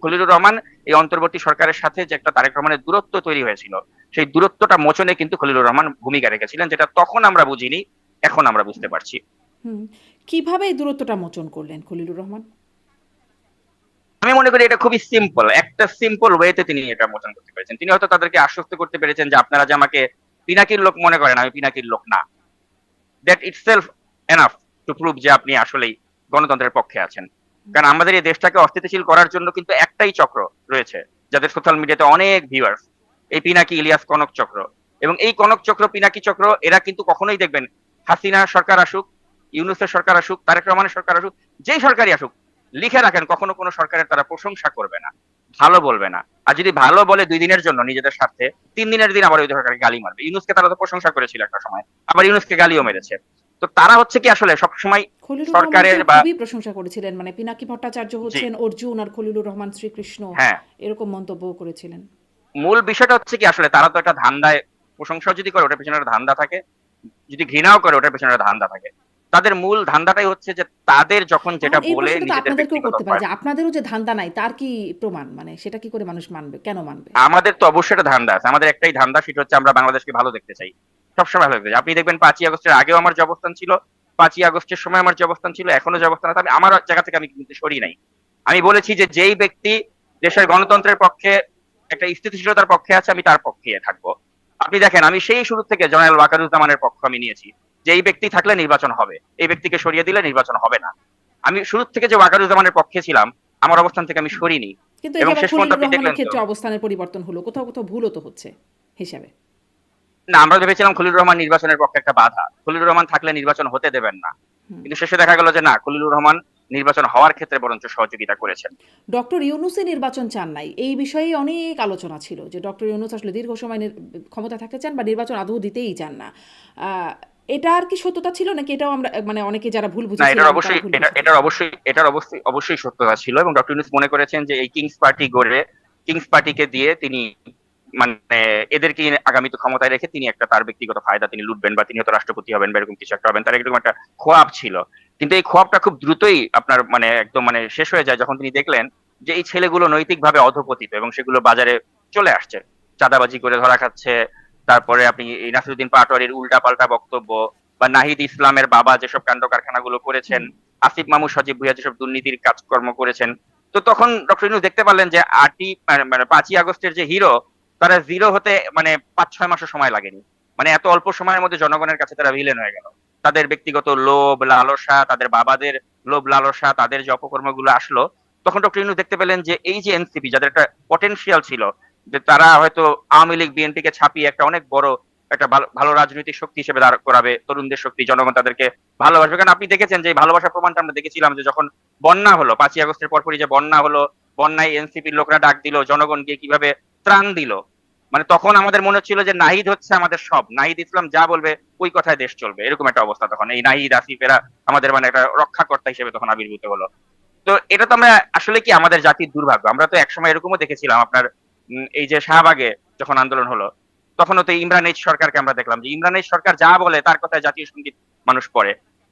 খলিলুর রহমান এই অন্তর্বর্তী সরকারের সাথে যে একটা তারেক রহমানের দূরত্ব তৈরি হয়েছিল, সেই দূরত্বটা মোচনে কিন্তু খলিলুর রহমান ভূমিকা রেখেছিলেন, যেটা তখন আমরা বুঝিনি, এখন আমরা বুঝতে পারছি। হুম। কিভাবে এই দূরত্বটা মোচন করলেন খলিলুর রহমান? আমি মনে করি এটা খুবই সিম্পল, একটা সিম্পল ওয়েতে তিনি এটা মোচন করতে পেরেছেন। তিনি হয়তো তাদেরকে আশ্বস্ত করতে পেরেছেন যে আপনারা যে আমাকে পিনাকির লোক মনে করেন, আমি পিনাকির লোক না। That itself enough to prove যে আপনি আসলেই গণতন্ত্রের পক্ষে আছেন। কারণ আমাদের এই দেশটাকে অস্থিতিশীল করার জন্য কিন্তু একটাই চক্র রয়েছে, যাদের সোশ্যাল মিডিয়াতে অনেক ভিউয়ার্স, এই পিনাকি ইলিয়াস কনক চক্র। এবং এই কনক চক্র, পিনাকি চক্র, এরা কিন্তু কখনোই দেখবেন হাসিনা সরকার আসুক, ইউনূসের সরকার আসুক, তারেক রহমানের সরকার আসুক, যেই সরকারই আসুক, লিখে রাখেন কখনো কোনো সরকারের তারা প্রশংসা করবে না, ভালো বলবে না। আর যদি ভালো বলে 2 দিনের জন্য নিজেদের স্বার্থে, 3 দিনের দিন আবার ওই সরকারকে গালি মারবে। ইউনূসকে তারা তো প্রশংসা করেছিল একটা সময়, আবার ইউনূসকে গালিও মেরেছে। তো তারা হচ্ছে কি আসলে সবসময় খলিলুর রহমান তো সরকারের বা খুবই প্রশংসা করেছিলেন, মানে পিনাকি ভট্টাচার্য জি, হচ্ছেন অর্জুন আর খলিলুর রহমান শ্রীকৃষ্ণ, হ্যাঁ, এরকম মন্তব্য করেছিলেন। মূল বিষয়টা হচ্ছে কি আসলে তারা তো একটা ধান্দায়, প্রশংসা যদি করে ওটার পেছনে একটা ধান্দা থাকে, যদি ঘৃণাও করে ওটার পেছনে একটা ধান্দা থাকে। তাদের মূল ধান্দাটাই হচ্ছে যে তাদের যখন যেটা এখন এই বলে প্রশ্নটা তো নিজেদের আপনাদেরকেও ব্যক্তিগত করতে পারে ভয়। যে আপনাদেরও যে ধান্দা নাই তার কি প্রমাণ, মানে সেটা কি করে মানুষ মানবে, কেন মানবে? আমাদের তো অবশ্যই একটা ধান্দা আছে, আমাদের একটাই ধান্দা, সেটা হচ্ছে আমরা বাংলাদেশকে ভালো দেখতে চাই, সবসময় ভালো দেখতে চাই। আপনি দেখবেন 5ই আগস্টের আগেও আমার যে অবস্থান ছিল, 5ই আগস্টের সময় আমার যে অবস্থান ছিল, এখনো যে অবস্থান আছে, আমি আমার জায়গা থেকে আমি কিন্তু সরি নাই। আমি বলেছি যে যেই ব্যক্তি দেশের গণতন্ত্রের পক্ষে, একটা স্থিতিশীলতার পক্ষে আছে, আমি তার পক্ষে থাকবো। আপনি দেখেন আমি সেই শুরু থেকে জেনারেল ওয়াকারুজ্জামানের পক্ষ আমি নিয়েছি, যে এই ব্যক্তি থাকলে নির্বাচন হবে, এই ব্যক্তিকে সরিয়ে দিলে নির্বাচন হবে না। আমি শুরু থেকে যে ওয়াকারুজ্জামানের পক্ষে ছিলাম, আমার অবস্থান থেকে আমি সরিনি। কিন্তু এই যে এবং আবার শেষ পর্যন্ত খলিলুর আপনি দেখলেন রহমানের তো, ক্ষেত্রে অবস্থানের পরিবর্তন হলো, কোথাও কোথাও ভুলও তো হচ্ছে হিসাবে। না আমরা ভেবেছিলাম খলিলুর রহমান নির্বাচনের পক্ষে একটা বাধা, খলিলুর রহমান থাকলে নির্বাচন হতে দেবেন না। হুম। কিন্তু শেষে দেখা গেল যে না, খলিলুর রহমান নির্বাচন হওয়ার ক্ষেত্রে বরঞ্চ সহযোগিতা করেছেন। ডক্টর ইউনূসই নির্বাচন চান নাই, এই বিষয়ে অনেক আলোচনা ছিল যে ডক্টর ইউনূস আসলে দীর্ঘ সময় ক্ষমতা থাকতে চান বা নির্বাচন আদৌ দিতেই চান না। আহ, এটার কি সত্যতা ছিল নাকি এটাও আমরা মানে অনেকে যারা ভুল না, এটার বুঝেছিলাম তারা অবশ্যই ভুল এটা বুঝে এটার ফেলছি? অবশ্যই এটার অবশ্যই অবশ্যই সত্যতা ছিল, এবং ডক্টর ইউনূস মনে করেছেন যে এই কিংস পার্টি গড়ে, কিংস পার্টিকে দিয়ে তিনি মানে এদেরকে আগামীতে ক্ষমতায় রেখে তিনি একটা তার ব্যক্তিগত ফায়দা তিনি লুটবেন, বা তিনি হয়তো রাষ্ট্রপতি হবেন বা এরকম কিছু একটা হবেন, তার এরকম একটা খোয়াব ছিল। কিন্তু এই খোয়াবটা খুব দ্রুতই আপনার মানে একদম মানে শেষ হয়ে যায় যখন তিনি দেখলেন যে এই ছেলেগুলো নৈতিকভাবে অধপতিত এবং সেগুলো বাজারে চলে আসছে, চাঁদাবাজি করে ধরা খাচ্ছে। তারপরে আপনি এই নাসিরুদ্দিন পাটোয়ারির উল্টা পাল্টা বক্তব্য, বা নাহিদ ইসলামের বাবা যেসব কাণ্ড কারখানাগুলো করেছেন, হুম। আসিফ মাহমুদ সজীব ভুঁইয়া যেসব দুর্নীতির কাজকর্ম করেছেন। তো তখন ডক্টর ইউনূস দেখতে পারলেন যে 5ই আগস্টের যে হিরো, তারা জিরো হতে মানে 5-6 মাসও সময় লাগেনি। মানে এত অল্প সময়ের মধ্যে জনগণের কাছে তারা ভিলেন হয়ে গেল। তাদের ব্যক্তিগত লোভ লালসা, তাদের বাবাদের লোভ লালসা, তাদের যে অপকর্মগুলো আসলো, তখন ডক্টর ইউনূস দেখতে পেলেন যে এই যে এনসিপি, যাদের একটা পটেনশিয়াল ছিল যে তারা হয়তো আওয়ামী লীগ বিএনপি কে ছাপিয়ে একটা অনেক বড় একটা ভালো ভালো রাজনৈতিক শক্তি হিসেবে দাঁড় করাবে, তরুণদের শক্তি, জনগণ তাদেরকে ভালোবাসবে। কারণ আপনি দেখেছেন যে এই ভালোবাসার প্রমাণটা আমরা দেখেছিলাম যে যখন বন্যা হলো, 5ই আগস্টের পরপরই যে বন্যা হলো, বন্যায় এনসিপির লোকরা ডাক দিল, জনগণ গিয়ে কিভাবে ত্রাণ দিল। মানে তখন আমাদের মনে হচ্ছিল যে নাহিদ হচ্ছে আমাদের সব, নাহিদ ইসলাম যা বলবে ওই কথায় দেশ চলবে, এরকম একটা অবস্থা তখন এই নাহিদ আসিফ এরা আমাদের মানে একটা রক্ষাকর্তা হিসেবে তখন আবির্ভূত হলো। তো এটা তো আমরা আসলে কি আমাদের জাতির দুর্ভাগ্য। আমরা তো একসময় এরকমও দেখেছিলাম আপনার এই যে শাহবাগে যখন আন্দোলন হলো, তখনও তো ইমরান এইচ সরকারকে আমরা দেখলাম যে ইমরান এইচ সরকার যা বলে তার কথায় জাতীয় সঙ্গীত মানুষ পড়ে,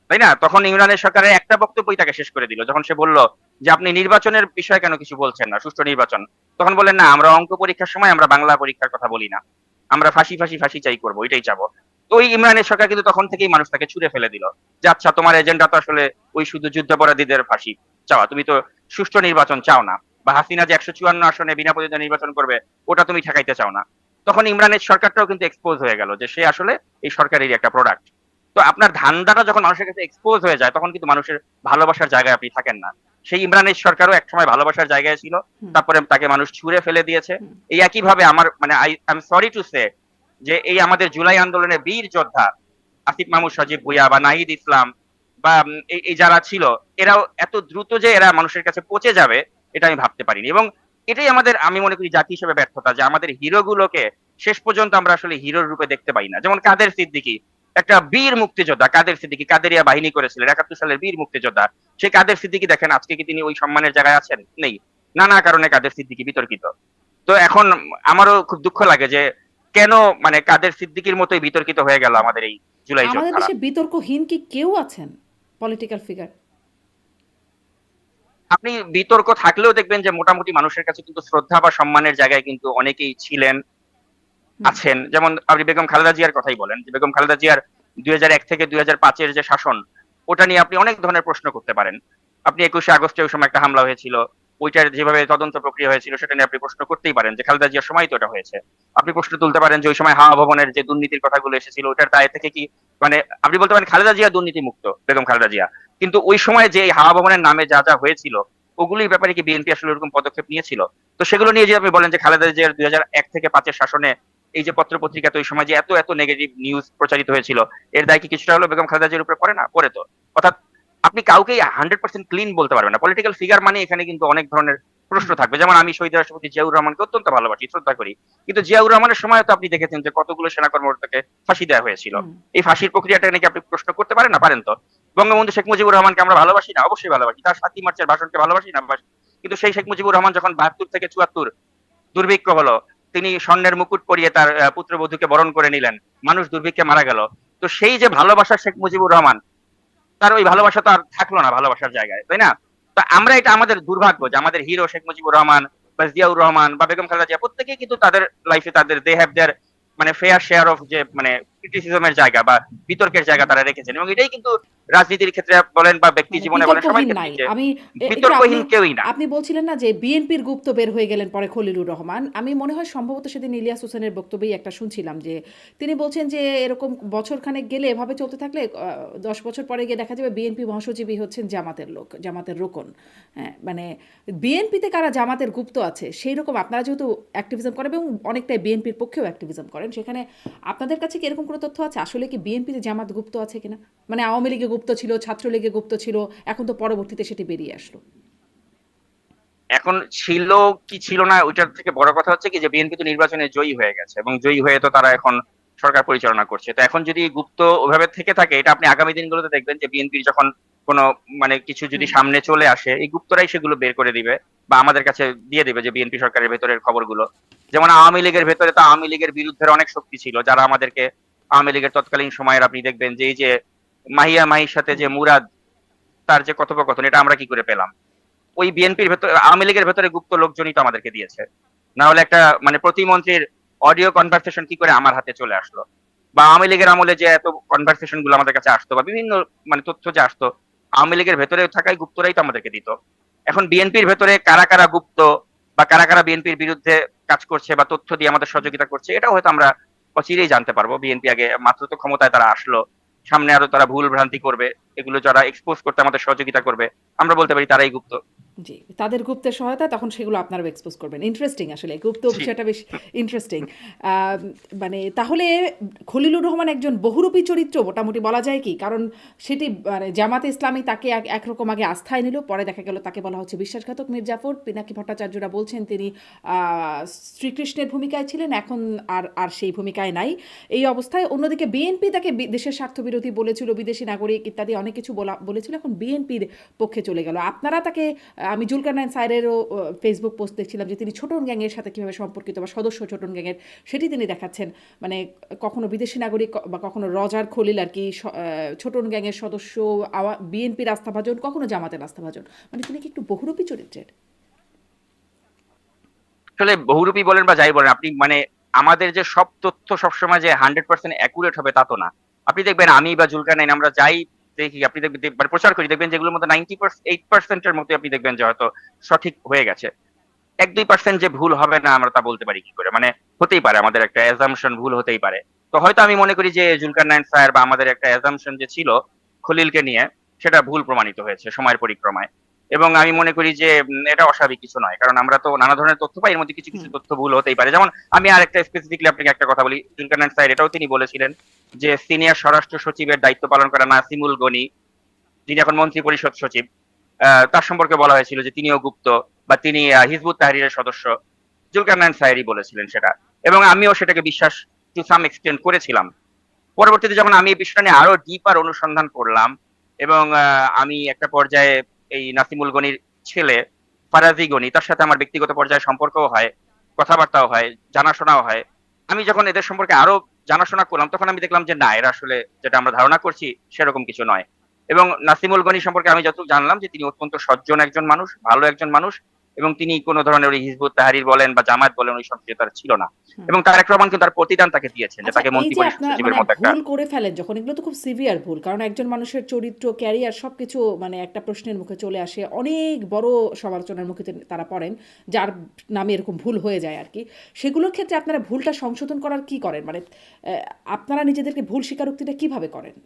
তাই না? তখন ইমরান এইচ সরকারের একটা বক্তব্যই তাকে শেষ করে দিল, যখন সে বলল যে আপনি নির্বাচনের বিষয়ে কেন কিছু বলছেন না, সুষ্ঠু নির্বাচন। তখন বললেন না, আমরা অঙ্ক পরীক্ষার সময় আমরা বাংলা পরীক্ষার কথা বলি না, আমরা ফাঁসি ফাঁসি ফাঁসি চাই করবো, ওইটাই চাবো। তো ওই ইমরানের সরকার কিন্তু তখন থেকেই মানুষ তাকে ছুড়ে ফেলে দিল যে আচ্ছা তোমার এজেন্ডা তো আসলে ওই শুধু যুদ্ধাপরাধীদের ফাঁসি চাওয়া, তুমি তো সুষ্ঠু নির্বাচন চাও না, বা হাসিনা যে 154 আসনে বিনা প্রতিদ্বন্দ্বিতায় নির্বাচন করবে ওটা তুমি ঠেকাইতে চাও না। তখন ইমরানের সরকারটাও কিন্তু এক্সপোজ হয়ে গেল যে সে আসলে এই সরকারেরই একটা প্রোডাক্ট। তো আপনার ধান্দাটা যখন মানুষের কাছে এক্সপোজ হয়ে যায় তখন কিন্তু মানুষের ভালোবাসার জায়গায় আপনি থাকেন না। সেই ইমরানের সরকারও একসময় ভালোবাসার জায়গায় ছিল, হুম। তারপরে তাকে মানুষ ছুঁড়ে ফেলে দিয়েছে। হুম। এই একইভাবে আমার মানে I am sorry to say যে এই আমাদের জুলাই আন্দোলনের বীর যোদ্ধা আসিফ মাহমুদ সজীব ভুঁইয়া বা নাহিদ ইসলাম বা এই যারা ছিল, এরাও এত দ্রুত যে এরা মানুষের কাছে পচে যাবে এটা আমি ভাবতে পারিনি। এবং এটাই আমাদের, আমি মনে করি, জাতি হিসেবে ব্যর্থতা, যে আমাদের হিরো গুলোকে শেষ পর্যন্ত আমরা আসলে হিরোর রূপে দেখতে পাই না। যেমন কাদের সিদ্দিকী, একটা বীর মুক্তিযোদ্ধা, কাদের সিদ্দিকী কাদেরিয়া বাহিনী করেছিলেন 71 সালের বীর মুক্তিযোদ্ধা। সেই কাদের সিদ্দিকী দেখেন আজকে কি তিনি ওই সম্মানের জায়গায় আছেন? নেই। নানা কারণে কাদের সিদ্দিকী বিতর্কিত। তো এখন আমারও খুব দুঃখ লাগে যে কেন মানে কাদের সিদ্দিকীর মতোই বিতর্কিত হয়ে গেল আমাদের এই জুলাই আমাদের যোদ্ধারা। দেশে বিতর্কহীন কি কেউ আছেন পলিটিক্যাল ফিগার? আপনি বিতর্ক থাকলেও দেখবেন যে মোটামুটি মানুষের কাছে কিন্তু শ্রদ্ধা বা সম্মানের জায়গায় কিন্তু অনেকেই ছিলেন, হুম, আছেন। যেমন আপনি বেগম খালেদা জিয়ার কথাই বলেন, যে বেগম খালেদা জিয়ার 2001 থেকে 2005 যে শাসন, ওটা নিয়ে আপনি অনেক ধরনের প্রশ্ন করতে পারেন। আপনি 21শে আগস্টে ওই সময় একটা হামলা হয়েছিল, ওইটার যেভাবে তদন্ত প্রক্রিয়া হয়েছিল সেটা নিয়ে আপনি প্রশ্ন করতেই পারেন যে খালেদা জিয়ার সময় তো এটা হয়েছে। আপনি প্রশ্ন তুলতে পারেন যে ওই সময় হাওয়া ভবনের যে দুর্নীতির কথাগুলো এসেছিল ওটার দায় থেকে কি, মানে আপনি বলতে পারেন খালেদা জিয়া দুর্নীতি মুক্ত, বেগম খালেদা জিয়া, কিন্তু ওই সময় যে এই হাওয়া ভবনের নামে যা যা হয়েছিল ওগুলির ব্যাপারে কি বিএনপি আসলে ওরকম পদক্ষেপ নিয়েছিল? তো সেগুলো নিয়ে যে আপনি বলেন যে খালেদা জিয়ার 2001 থেকে 5-এর শাসনে এই যে পত্র পত্রিকাতে ওই সময় যে এত এত নেগেটিভ নিউজ প্রচারিত হয়েছিল, এর দায় কি কিছুটা হলো বেগম খালেদা জিয়ার উপরে পড়ে না? পড়ে তো। অর্থাৎ আপনি কাউকেই 100% ক্লিন বলতে পারবেন না। পলিটিক্যাল ফিগার মানে এখানে কিন্তু অনেক ধরনের প্রশ্ন হুম, থাকবে। যেমন আমি শহীদ রাষ্ট্রপতি জিয়াউর রহমানকে অত্যন্ত ভালোবাসি, শ্রদ্ধা করি। কিন্তু জিয়াউর রহমানের সময় তো আপনি দেখেছেন যে কতগুলো সেনা কর্মকর্তাকে ফাঁসি দেওয়া হয়েছিল। হুম, এই ফাঁসির প্রক্রিয়াটা নাকি আপনি প্রশ্ন করতে পারেন না? পারেন তো। বঙ্গবন্ধু শেখ মুজিবুর রহমানকে আমরা ভালোবাসি না? অবশ্যই ভালোবাসি। তার 7ই মার্চের ভাষণকে ভালোবাসি না? কিন্তু সেই শেখ মুজিবুর রহমান যখন 72 থেকে 74 দুর্ভিক্ষ হলো, তিনি স্বর্ণের মুকুট পরিয়ে তার পুত্রবধূকে বরণ করে নিলেন, মানুষ দুর্ভিক্ষে মারা গেল। তো সেই যে ভালোবাসা শেখ মুজিবুর রহমান, তার ওই ভালোবাসা তো আর থাকলো না ভালোবাসার জায়গায়, তাই না? তো আমরা, এটা আমাদের দুর্ভাগ্য যে আমাদের হিরো শেখ মুজিবুর রহমান বা জিয়াউর রহমান বা বেগম খালেদা জিয়া প্রত্যেকেই কিন্তু তাদের লাইফে তাদের দে হ্যাভ দেয়ার মানে ফেয়ার শেয়ার অফ যে মানে ক্রিটিসিজমের জায়গা বা বিতর্কের জায়গা তারা রেখেছেন, এবং এটাই কিন্তু রাজনীতির ক্ষেত্রে বলেন বা ব্যক্তি মানে জীবনে বলেন সবাই বিতর্কহীন নাই। ক্ষেত্রেই যে আমি একটু আপনি বিতর্কহীন কেউই না। আপনি বলছিলেন না যে বিএনপির গুপ্ত বের হয়ে গেলেন পরে খলিলুর রহমান। আমি মনে হয় সম্ভবত সেদিন ইলিয়াস হোসেনের বক্তব্যেই একটা শুনছিলাম যে তিনি বলছেন যে এরকম বছরখানেক গেলে এভাবে চলতে থাকলে ১০ বছর পরে গিয়ে দেখা যাবে বিএনপি মহাসচিবই হচ্ছেন জামাতের লোক, জামাতের রোকন। হ্যাঁ, মানে বিএনপিতে কারা জামাতের গুপ্ত আছে সেইরকম আপনারা যেহেতু অ্যাক্টিভিজম করেন এবং অনেকটাই বিএনপির পক্ষেও অ্যাক্টিভিজম করেন, সেখানে আপনাদের কাছে কি এরকম কোনো তথ্য আছে আসলে কি বিএনপিতে জামাত গুপ্ত আছে কিনা? মানে আওয়ামী লীগে গুপ্ত ছিল, ছাত্রলীগে গুপ্ত ছিল, এখন তো পরবর্তীতে সেটি বেরিয়ে আসলো। এখন ছিল কি ছিল না ওইটার থেকে বড় কথা হচ্ছে কি যে বিএনপি তো নির্বাচনে জয়ী হয়ে গেছে, এবং জয়ী হয়ে তো তারা এখন সরকার পরিচালনা করছে। তো এখন যদি গুপ্ত ওইভাবে থেকে থাকে, এটা আপনি আগামী দিনগুলোতে দেখবেন যে বিএনপির যখন কোনো মানে কিছু যদি হুম, সামনে চলে আসে, এই গুপ্তরাই সেগুলো বের করে দিবে বা আমাদের কাছে দিয়ে দিবে যে বিএনপি সরকারের ভেতরের খবরগুলো। যেমন আওয়ামী লীগের ভেতরে তো আওয়ামী লীগের বিরুদ্ধে অনেক শক্তি ছিল, যারা আমাদেরকে আওয়ামী লীগের তৎকালীন সময়ের আপনি দেখবেন যে এই যে মাহিয়া মাহির সাথে হুম, যে মুরাদ, তার যে কথোপকথন, এটা আমরা কি করে পেলাম? ওই বিএনপির ভেতরে আওয়ামী লীগের ভেতরে গুপ্ত লোকজনই তো আমাদেরকে দিয়েছে। না হলে একটা মানে প্রতিমন্ত্রীর অডিও কনভারসেশন কি করে আমার হাতে চলে আসলো? বা আওয়ামী লীগের আমলে যে এত কনভারসেশন গুলো আমাদের কাছে আসতো বা বিভিন্ন মানে তথ্য যে আসতো, আওয়ামী লীগের ভেতরে থাকাই গুপ্তরাই তো আমাদেরকে দিত। এখন বিএনপির ভেতরে কারা কারা গুপ্ত বা কারা কারা বিএনপির বিরুদ্ধে কাজ করছে বা তথ্য দিয়ে আমাদের সহযোগিতা করছে, এটাও হয়তো আমরা অচিরেই জানতে পারবো। বিএনপি আগে মাত্র তো ক্ষমতায় তারা আসলো, সামনে আরো তারা ভুল ভ্রান্তি করবে, এগুলো যারা এক্সপোজ করতে আমাদের সহযোগিতা করবে, আমরা বলতে পারি তারাই গুপ্ত। জি, তাদের গুপ্তের সহায়তায় তখন সেগুলো আপনারাও এক্সপোজ করবেন। ইন্টারেস্টিং আসলে গুপ্ত জি। বিষয়টা বেশ ইন্টারেস্টিং। মানে তাহলে খলিলুর রহমান একজন বহুরূপী চরিত্র মোটামুটি বলা যায় কি? কারণ সেটি মানে জামাতে ইসলামী তাকে একরকম আগে আস্থায় নিল, পরে দেখা গেল তাকে বলা হচ্ছে বিশ্বাসঘাতক মির্জাফর। পিনাকি ভট্টাচার্যরা বলছেন তিনি শ্রীকৃষ্ণের ভূমিকায় ছিলেন, এখন আর সেই ভূমিকায় নাই। এই অবস্থায় অন্যদিকে বিএনপি তাকে দেশের স্বার্থবিরোধী বলেছিল, বিদেশি নাগরিক ইত্যাদি অনেক কিছু বলেছিল, এখন বিএনপির পক্ষে চলে গেল। আপনারা তাকে আমি জুলকারনাইন স্যারেরও ফেসবুক পোস্ট দেখছিলাম যে তিনি ছোটন গ্যাংয়ের সাথে কীভাবে সম্পর্কিত বা সদস্য ছোটন গ্যাংয়ের সেটি তিনি দেখাচ্ছেন। মানে কখনো বিদেশি নাগরিক বা কখনো রজার খলিল আর কি ছোটন গ্যাংয়ের সদস্য, বিএনপির আস্থাভাজন, কখনো জামাতের আস্থাভাজন। মানে তিনি কি একটু বহুরূপী চরিত্রের? আসলে বহুরূপী বলেন বা যাই বলেন, আপনি মানে আমাদের যে সব তথ্য সবসময় যে 100% অ্যাকুরেট হবে তা তো না। আপনি দেখবেন আমি বা জুলকারনাইন আমরা যাই দেখি, আপনি দেখবেন মানে প্রচার করি, দেখবেন যেগুলোর মধ্যে 98% এর মতো আপনি দেখবেন যে হয়তো সঠিক হয়ে গেছে। 1-2% যে ভুল হবে না আমরা তা বলতে পারি কি করে? মানে হতেই পারে, আমাদের একটা অ্যাজাম্পশন ভুল হতেই পারে। তো হয়তো আমি মনে করি যে জুলকারনাইন স্যার বা আমাদের একটা অ্যাজাম্পশন যে ছিল খলিলকে নিয়ে, সেটা ভুল প্রমাণিত হয়েছে সময়ের পরিক্রমায়। এবং আমি মনে করি যে এটা অস্বাভাবিক কিছু নয়। কারণ আমরা তো নানা ধরনের তথ্য পাই, এর মধ্যে কিছু, হুম, কিছু তথ্য ভুল হতেই পারে। যেমন আমি আরেকটা স্পেসিফিকলি আপনাকে একটা কথা বলি। জুলকারনাইন স্যার এটাও তিনি বলেছিলেন যে সিনিয়র স্বরাষ্ট্র সচিবের দায়িত্ব পালন করা নাসিমুল গনি, যিনি এখন মন্ত্রী পরিষদ সচিব, তার সম্পর্কে বলা হয়েছিল যে তিনিও গুপ্ত বা তিনি হিজবুত তাহরীরের সদস্য। জুলকারনাইন সাহেরই বলেছিলেন সেটা, এবং আমিও সেটাকে বিশ্বাস টু সাম এক্সটেন্ট করেছিলাম। পরবর্তীতে যখন আমি এই বিষয়টা নিয়ে আরো ডিপার অনুসন্ধান করলাম, এবং আমি একটা পর্যায়ে এই নাসিমুল গনির ছেলে ফারাজি গনি, তার সাথে আমার ব্যক্তিগত পর্যায়ে সম্পর্কও হয়, কথাবার্তাও হয়, জানাশোনাও হয়। আমি যখন এদের সম্পর্কে আরো জানাশোনা করলাম, তখন আমি দেখলাম যে না, এরা আসলে যেটা আমরা ধারণা করছি সেরকম কিছু নয়। এবং নাসিমুল গনি সম্পর্কে আমি যতটুকু জানলাম যে তিনি অত্যন্ত সজ্জন একজন মানুষ, ভালো একজন মানুষ, এবং তিনি কোনো ধরনের ওই হিজবুত তাহরির বলেন বা জামায়াত বলেন ওই সক্রিয়তা তার ছিল না। হুম। এবং তারেক রহমান কিন্তু তার প্রতিদান তাকে দিয়েছেন যে আচ্ছা, তাকে এই মন্ত্রী যে পরিষদ আপনার সচিবের মানে মতো একটা। ভুল করে ফেলেন যখন, এগুলো তো খুব সিভিয়ার ভুল। কারণ একজন মানুষের চরিত্র, ক্যারিয়ার সবকিছু মানে একটা প্রশ্নের মুখে চলে আসে। অনেক বড় সমালোচনার মুখে তারা পড়েন, যার নামে এরকম ভুল হয়ে যায় আরকি। সেগুলোর ক্ষেত্রে আপনারা ভুলটা সংশোধন করার কি করেন? মানে আপনারা নিজেদেরকে ভুল স্বীকারোক্তিটা কিভাবে করেন?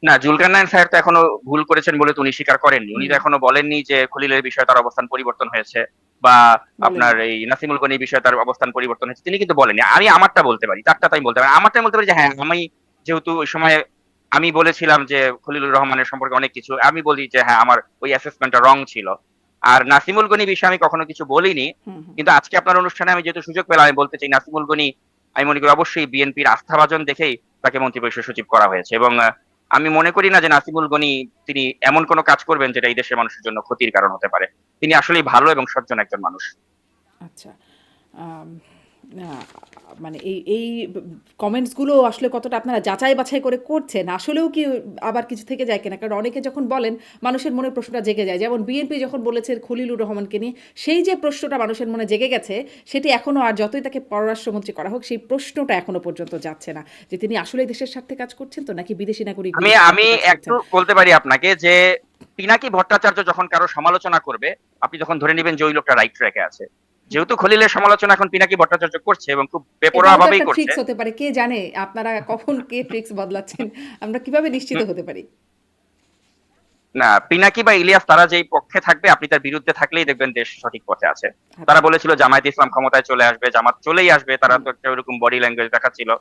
না, জুলকারনাইন সাহেব তো এখনো ভুল করেছেন বলে তো উনি স্বীকার করেননি। উনি হুম, তো এখনো বলেননি যে খলিলের বিষয়ে তার অবস্থান পরিবর্তন হয়েছে বা আপনার বলেননি। এই নাসিমুল গনির বিষয়ে তার অবস্থান পরিবর্তন হয়েছে। তিনি কিন্তু বলেননি। আমি আমারটা বলতে পারি। তারটা তো আমি বলতে পারি। আমারটা আমি বলতে পারি যে হ্যাঁ, আমি যেহেতু ওই সময় আমি বলেছিলাম যে খলিলুর রহমানের সম্পর্কে অনেক কিছু। আমি বলি যে হ্যাঁ, আমার ওই অ্যাসেসমেন্টটা রং ছিল। আর নাসিমুল গনি বিষয়ে আমি কখনো কিছু বলিনি। হুম, হুম। কিন্তু আজকে আপনার অনুষ্ঠানে আমি যেহেতু সুযোগ পেলাম, আমি বলতে চাই নাসিমুল গনি আমি মনে করি অবশ্যই বিএনপির আস্থাভাজন দেখেই তাকে মন্ত্রিপরিষদ সচিব করা হয়েছে। এবং আমি মনে করি না যে নাসিমুল গনি তিনি এমন কোন কাজ করবেন যেটা এই দেশের মানুষের জন্য ক্ষতির কারণ হতে পারে। তিনি আসলেই ভালো এবং সজ্জন একজন মানুষ। আচ্ছা। আম আ মানে এই কমেন্টসগুলো আসলে কতটা আপনারা যাচাই বাছাই করে করছেন? আসলেও কি আবার কিছু থেকে যায় কিনা? কারণ অনেকে যখন বলেন, মানুষের মনে প্রশ্নটা জেগে যায়। যেমন বিএনপি যখন বলেছে খলিলুর রহমানকে নিয়ে, সেই যে প্রশ্নটা মানুষের মনে জেগে গেছে, সেটি এখনো আর যতই তাকে পররাষ্ট্রমন্ত্রী করা হোক, সেই প্রশ্নটা এখনো পর্যন্ত যাচ্ছে না। যে তিনি আসলেই দেশের স্বার্থে কাজ করছেন তো? নাকি বিদেশি নাগরিক, আমি বিদেশের আমি স্বার্থে কাজ একটু করছেন? বলতে পারি আপনাকে যে পিনাকি ভট্টাচার্য যখন কারো সমালোচনা করবে, আপনি তখন ধরে নিবেন যে ওই লোকটা রাইট ট্র্যাকে আছে। যেহেতু খলিলের সমালোচনা এখন পিনাকি ভট্টাচার্য করছে এবং খুব এটাও তো বেপরোয়াভাবেই একটা করছে। ট্রিক্স হতে পারে। কে জানে আপনারা কখন কে ট্রিক্স বদলাচ্ছেন? আমরা কিভাবে নিশ্চিত হুম, হতে পারি? না, পিনাকি বা ইলিয়াস তারা যেই পক্ষে থাকবে আপনি তার বিরুদ্ধে থাকলেই দেখবেন দেশ সঠিক পথে আছে। তারা আচ্ছা। বলেছিল জামায়াতে ইসলাম ক্ষমতায় চলে আসবে, জামাত চলেই আসবে। তারা হুম, তো একটা ওরকম বডি ল্যাঙ্গুয়েজ দেখাচ্ছিল।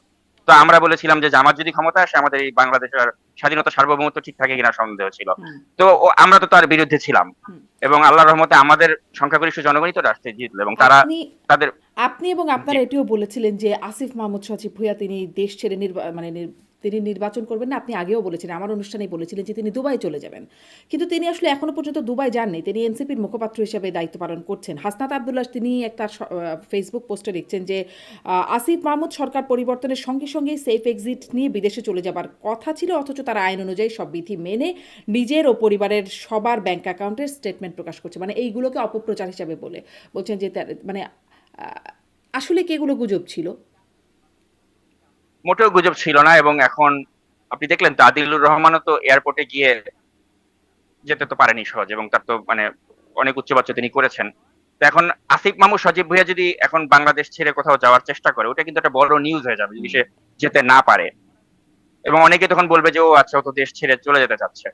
তো আমরা বলেছিলাম যে জামাত যদি ক্ষমতায় আসে আমাদের এই বাংলাদেশের স্বাধীনতা সার্বভৌমত্ব ঠিক থাকে কিনা সন্দেহ ছিল। হুম, তো আমরা তো তার বিরুদ্ধে ছিলাম। হুম। এবং আল্লাহর রহমতে আমাদের সংখ্যাগরিষ্ঠ জনগণই তো রাষ্ট্রে জিতলো এবং তারা আপনি তাদের। আপনি এবং জি। আপনারা এটিও বলেছিলেন যে আসিফ মাহমুদ সজীব ভুঁইয়া তিনি দেশ ছেড়ে তিনি নির্বাচন করবেন না। আপনি আগেও বলেছিলেন, আমার অনুষ্ঠানেই বলেছিলেন যে তিনি দুবাই চলে যাবেন। কিন্তু তিনি আসলে এখনো পর্যন্ত দুবাই যাননি। তিনি এনসিপির মুখপাত্র হিসেবে দায়িত্ব পালন করছেন। হাসনাত আব্দুল্লাহ তিনি একটা ফেসবুক পোস্টে লিখছেন যে আসিফ মাহমুদ সরকার পরিবর্তনের সঙ্গে সঙ্গেই সেফ এক্সিট নিয়ে বিদেশে চলে যাবার কথা ছিল, অথচ তারা আইন অনুযায়ী সব বিধি মেনে নিজের ও পরিবারের সবার ব্যাংক অ্যাকাউন্টের স্টেটমেন্ট প্রকাশ করছে। মানে এইগুলোকে অপপ্রচার হিসাবে বলছেন যে মানে আসলে কি এগুলো গুজব ছিল? মোটেও গুজব ছিল না। এবং এখন আপনি দেখলেন তো আদিলুর রহমানও তো এয়ারপোর্টে গিয়ে যেতে তো পারেনি সহজে এবং তার তো মানে অনেক উচ্চবাচ্য তিনি করেছেন। তো এখন আসিফ মাহমুদ সজীব ভুঁইয়া যদি এখন বাংলাদেশ ছেড়ে কোথাও যাওয়ার চেষ্টা করে ওটা কিন্তু একটা বড় নিউজ হয়ে যাবে যদি হুম, সে যেতে না পারে। এবং অনেকে তখন বলবে যে ও আচ্ছা ও তো দেশ ছেড়ে চলে যেতে চাচ্ছে।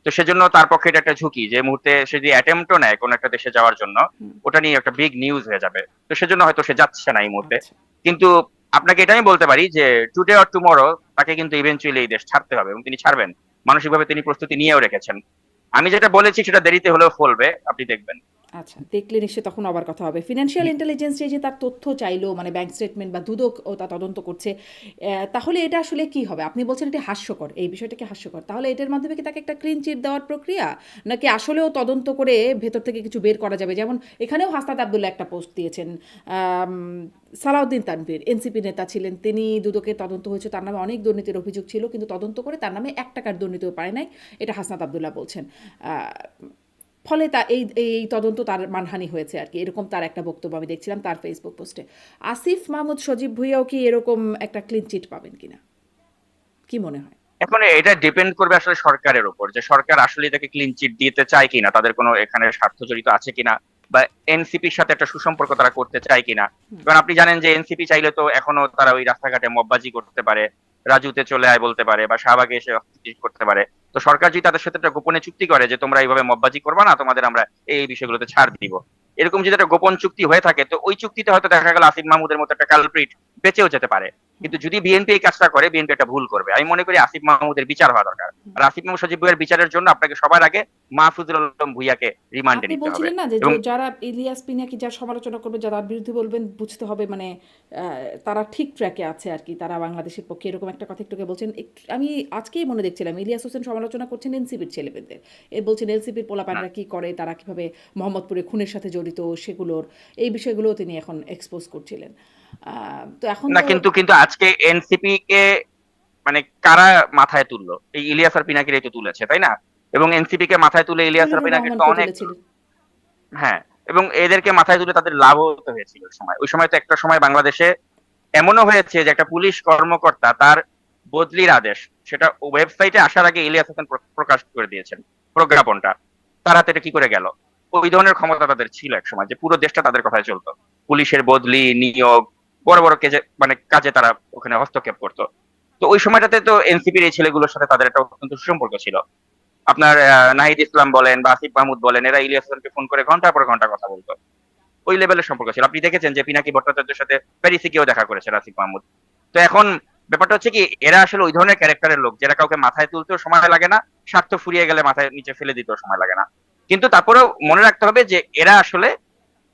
তো সেজন্য তার পক্ষে এটা একটা ঝুঁকি যে মুহূর্তে সে যদি অ্যাটেম্পটও নেয় কোন একটা দেশে যাওয়ার জন্য হুম। ওটা নিয়ে একটা বিগ নিউজ হয়ে যাবে। তো সেজন্য হয়তো সে যাচ্ছে না এই মুহূর্তে। আচ্ছা। কিন্তু আপনাকে এটা আমি বলতে পারি যে টুডে অর টুমরো তাকে কিন্তু ইভেনচুয়ালি এই দেশ ছাড়তে হবে এবং তিনি ছাড়বেন। মানসিকভাবে তিনি প্রস্তুতি নিয়েও রেখেছেন। আমি যেটা বলেছি সেটা দেরিতে হলেও ফলবে, আপনি দেখবেন। আচ্ছা, দেখলে নিশ্চয়ই তখন আবার কথা হবে। ফিন্যান্সিয়াল ইন্টেলিজেন্স যে তার তথ্য চাইলো, মানে ব্যাংক স্টেটমেন্ট বা দুদক ও তা তদন্ত করছে। তাহলে এটা আসলে কি হবে? আপনি বলছেন এটি হাস্যকর। এই বিষয়টা কি হাস্যকর? তাহলে এটার মাধ্যমে কি তাকে একটা ক্লিন চিট দেওয়ার প্রক্রিয়া? নাকি আসলেও তদন্ত করে ভেতর থেকে কিছু বের করা যাবে? যেমন এখানেও হাসনাত আব্দুল্লাহ একটা পোস্ট দিয়েছেন। আম সালাউদ্দিন তানভীর এনসিপি নেতা ছিলেন। তিনি দুদকে তদন্ত হয়েছে, তার নামে অনেক দুর্নীতির অভিযোগ ছিল। কিন্তু তদন্ত করে তার নামে ৳১ দুর্নীতিও পায় নাই। এটা হাসনাত আব্দুল্লাহ বলছেন। আ ফলে এই তদন্ত তার মানহানি হয়েছে আরকি। এরকম তার একটা বক্তব্য আমি দেখছিলাম তার ফেসবুক পোস্টে। আসিফ মাহমুদ সজীব ভুঁইয়াও কি এরকম একটা ক্লিন চিট পাবেন কিনা? কি মনে হয়? এখন এটা ডিপেন্ড করবে আসলে সরকারের উপর যে সরকার আসলে তাকে ক্লিন চিট দিতে চায় কিনা, তাদের কোনো এখানে স্বার্থ জড়িত আছে কিনা বা এনসিপির সাথে একটা সুসম্পর্ক তারা করতে চায় কিনা। হুম, কারণ আপনি জানেন যে এনসিপি চাইলে তো এখনো তারা ওই রাস্তাঘাটে মববাজি করতে পারে, রাজুতে চলে আয় বলতে পারে বা শাহবাগে এসে অস্থিতিশ করতে পারে। তো সরকার যদি তাদের সাথে একটা গোপনে চুক্তি করে যে তোমরা এইভাবে মববাজি করবা না, তোমাদের আমরা এই বিষয়গুলোতে ছাড় দিব, এরকম যদি একটা গোপন চুক্তি হয়ে থাকে তো ওই চুক্তিতে হয়তো দেখা গেল আসিফ মাহমুদের মতো একটা কালপ্রিট বেঁচেও যেতে পারে। হুম, কিন্তু যদি বিএনপি এই কাজটা করে বিএনপি একটা ভুল করবে। আমি মনে করি আসিফ মাহমুদের বিচার হওয়া দরকার। হুম। আর আসিফ মাহমুদ সজীব ভুঁইয়ার বিচারের জন্য আপনাকে সবার আগে মাহফুজুল আলম ভুঁইয়াকে রিমান্ডে আপনি নিতে হবে। বলছিলেন না যে এবং যারা ইলিয়াস পিনাকি যার সমালোচনা করবে, যারা তার বিরুদ্ধে বলবেন, বুঝতে হবে মানে তারা ঠিক ট্র্যাকে আছে আরকি। তারা বাংলাদেশের পক্ষে, এরকম একটা কথা একটু আগে বলছেন। আমি আজকেই মনে দেখছিলাম ইলিয়াস হোসেন সমালোচনা করছেন এনসিপির ছেলেমেয়েদের। বলছেন এনসিপির না, পোলাপানরা কি করে, তারা কিভাবে মোহাম্মদপুরে খুনের সাথে জড়িত সেগুলোর এই বিষয়গুলোও তিনি এখন এক্সপোজ করছিলেন। তো এখন না, তো কিন্তু কিন্তু আজকে এনসিপি কে মানে কারা মাথায় তুললো? এই ইলিয়াস আর পিনাকিরাই তো তুলেছে, তাই না? এবং এনসিপি কে মাথায় তুলে ইলিয়াস আর খলিলুর পিনাকির তো রহমানকে অনেক, তুলেছিলেন। হ্যাঁ, এবং এদেরকে মাথায় তুলে তাদের লাভও তো হয়েছিল ওই সময়। ওই সময় তো একটা সময় বাংলাদেশে এমনও হয়েছে যে একটা পুলিশ কর্মকর্তা তার বদলির আদেশ সেটা ওয়েবসাইটে আসার আগে ইলিয়াস হাসান প্রকাশ করে দিয়েছেন প্রজ্ঞাপনটা। তার হাতে এটা কি করে গেল? ওই ধরনের ক্ষমতা তাদের ছিল এক সময়, যে পুরো দেশটা তাদের কথায় চলতো। পুলিশের বদলি, নিয়োগ, বড় বড় কাজে, মানে কাজে তারা ওখানে হস্তক্ষেপ করতো। তো ওই সময়টাতে তো এনসিপির এই ছেলেগুলোর সাথে তাদের একটা অত্যন্ত সুসম্পর্ক ছিল। আপনার নাহিদ ইসলাম বলেন বা আসিফ মাহমুদ বলেন, এরা ইলিয়াস হাসানকে ফোন করে ঘন্টার পর ঘন্টা কথা বলতো। ওই লেভেলের সম্পর্ক ছিল। আপনি দেখেছেন যে পিনাকি ভট্টাচার্যের সাথে প্যারিসে গিয়েও দেখা করেছে আসিফ মাহমুদ। তো এখন ব্যাপারটা হচ্ছে কি, এরা আসলে ওই ধরনের ক্যারেক্টারের লোক যারা কাউকে মাথায় তুলতেও সময় লাগে না, স্বার্থ ফুরিয়ে গেলে মাথায় নিচে ফেলে দিতেও সময় লাগে না। কিন্তু তারপরেও মনে রাখতে হবে যে এরা আসলে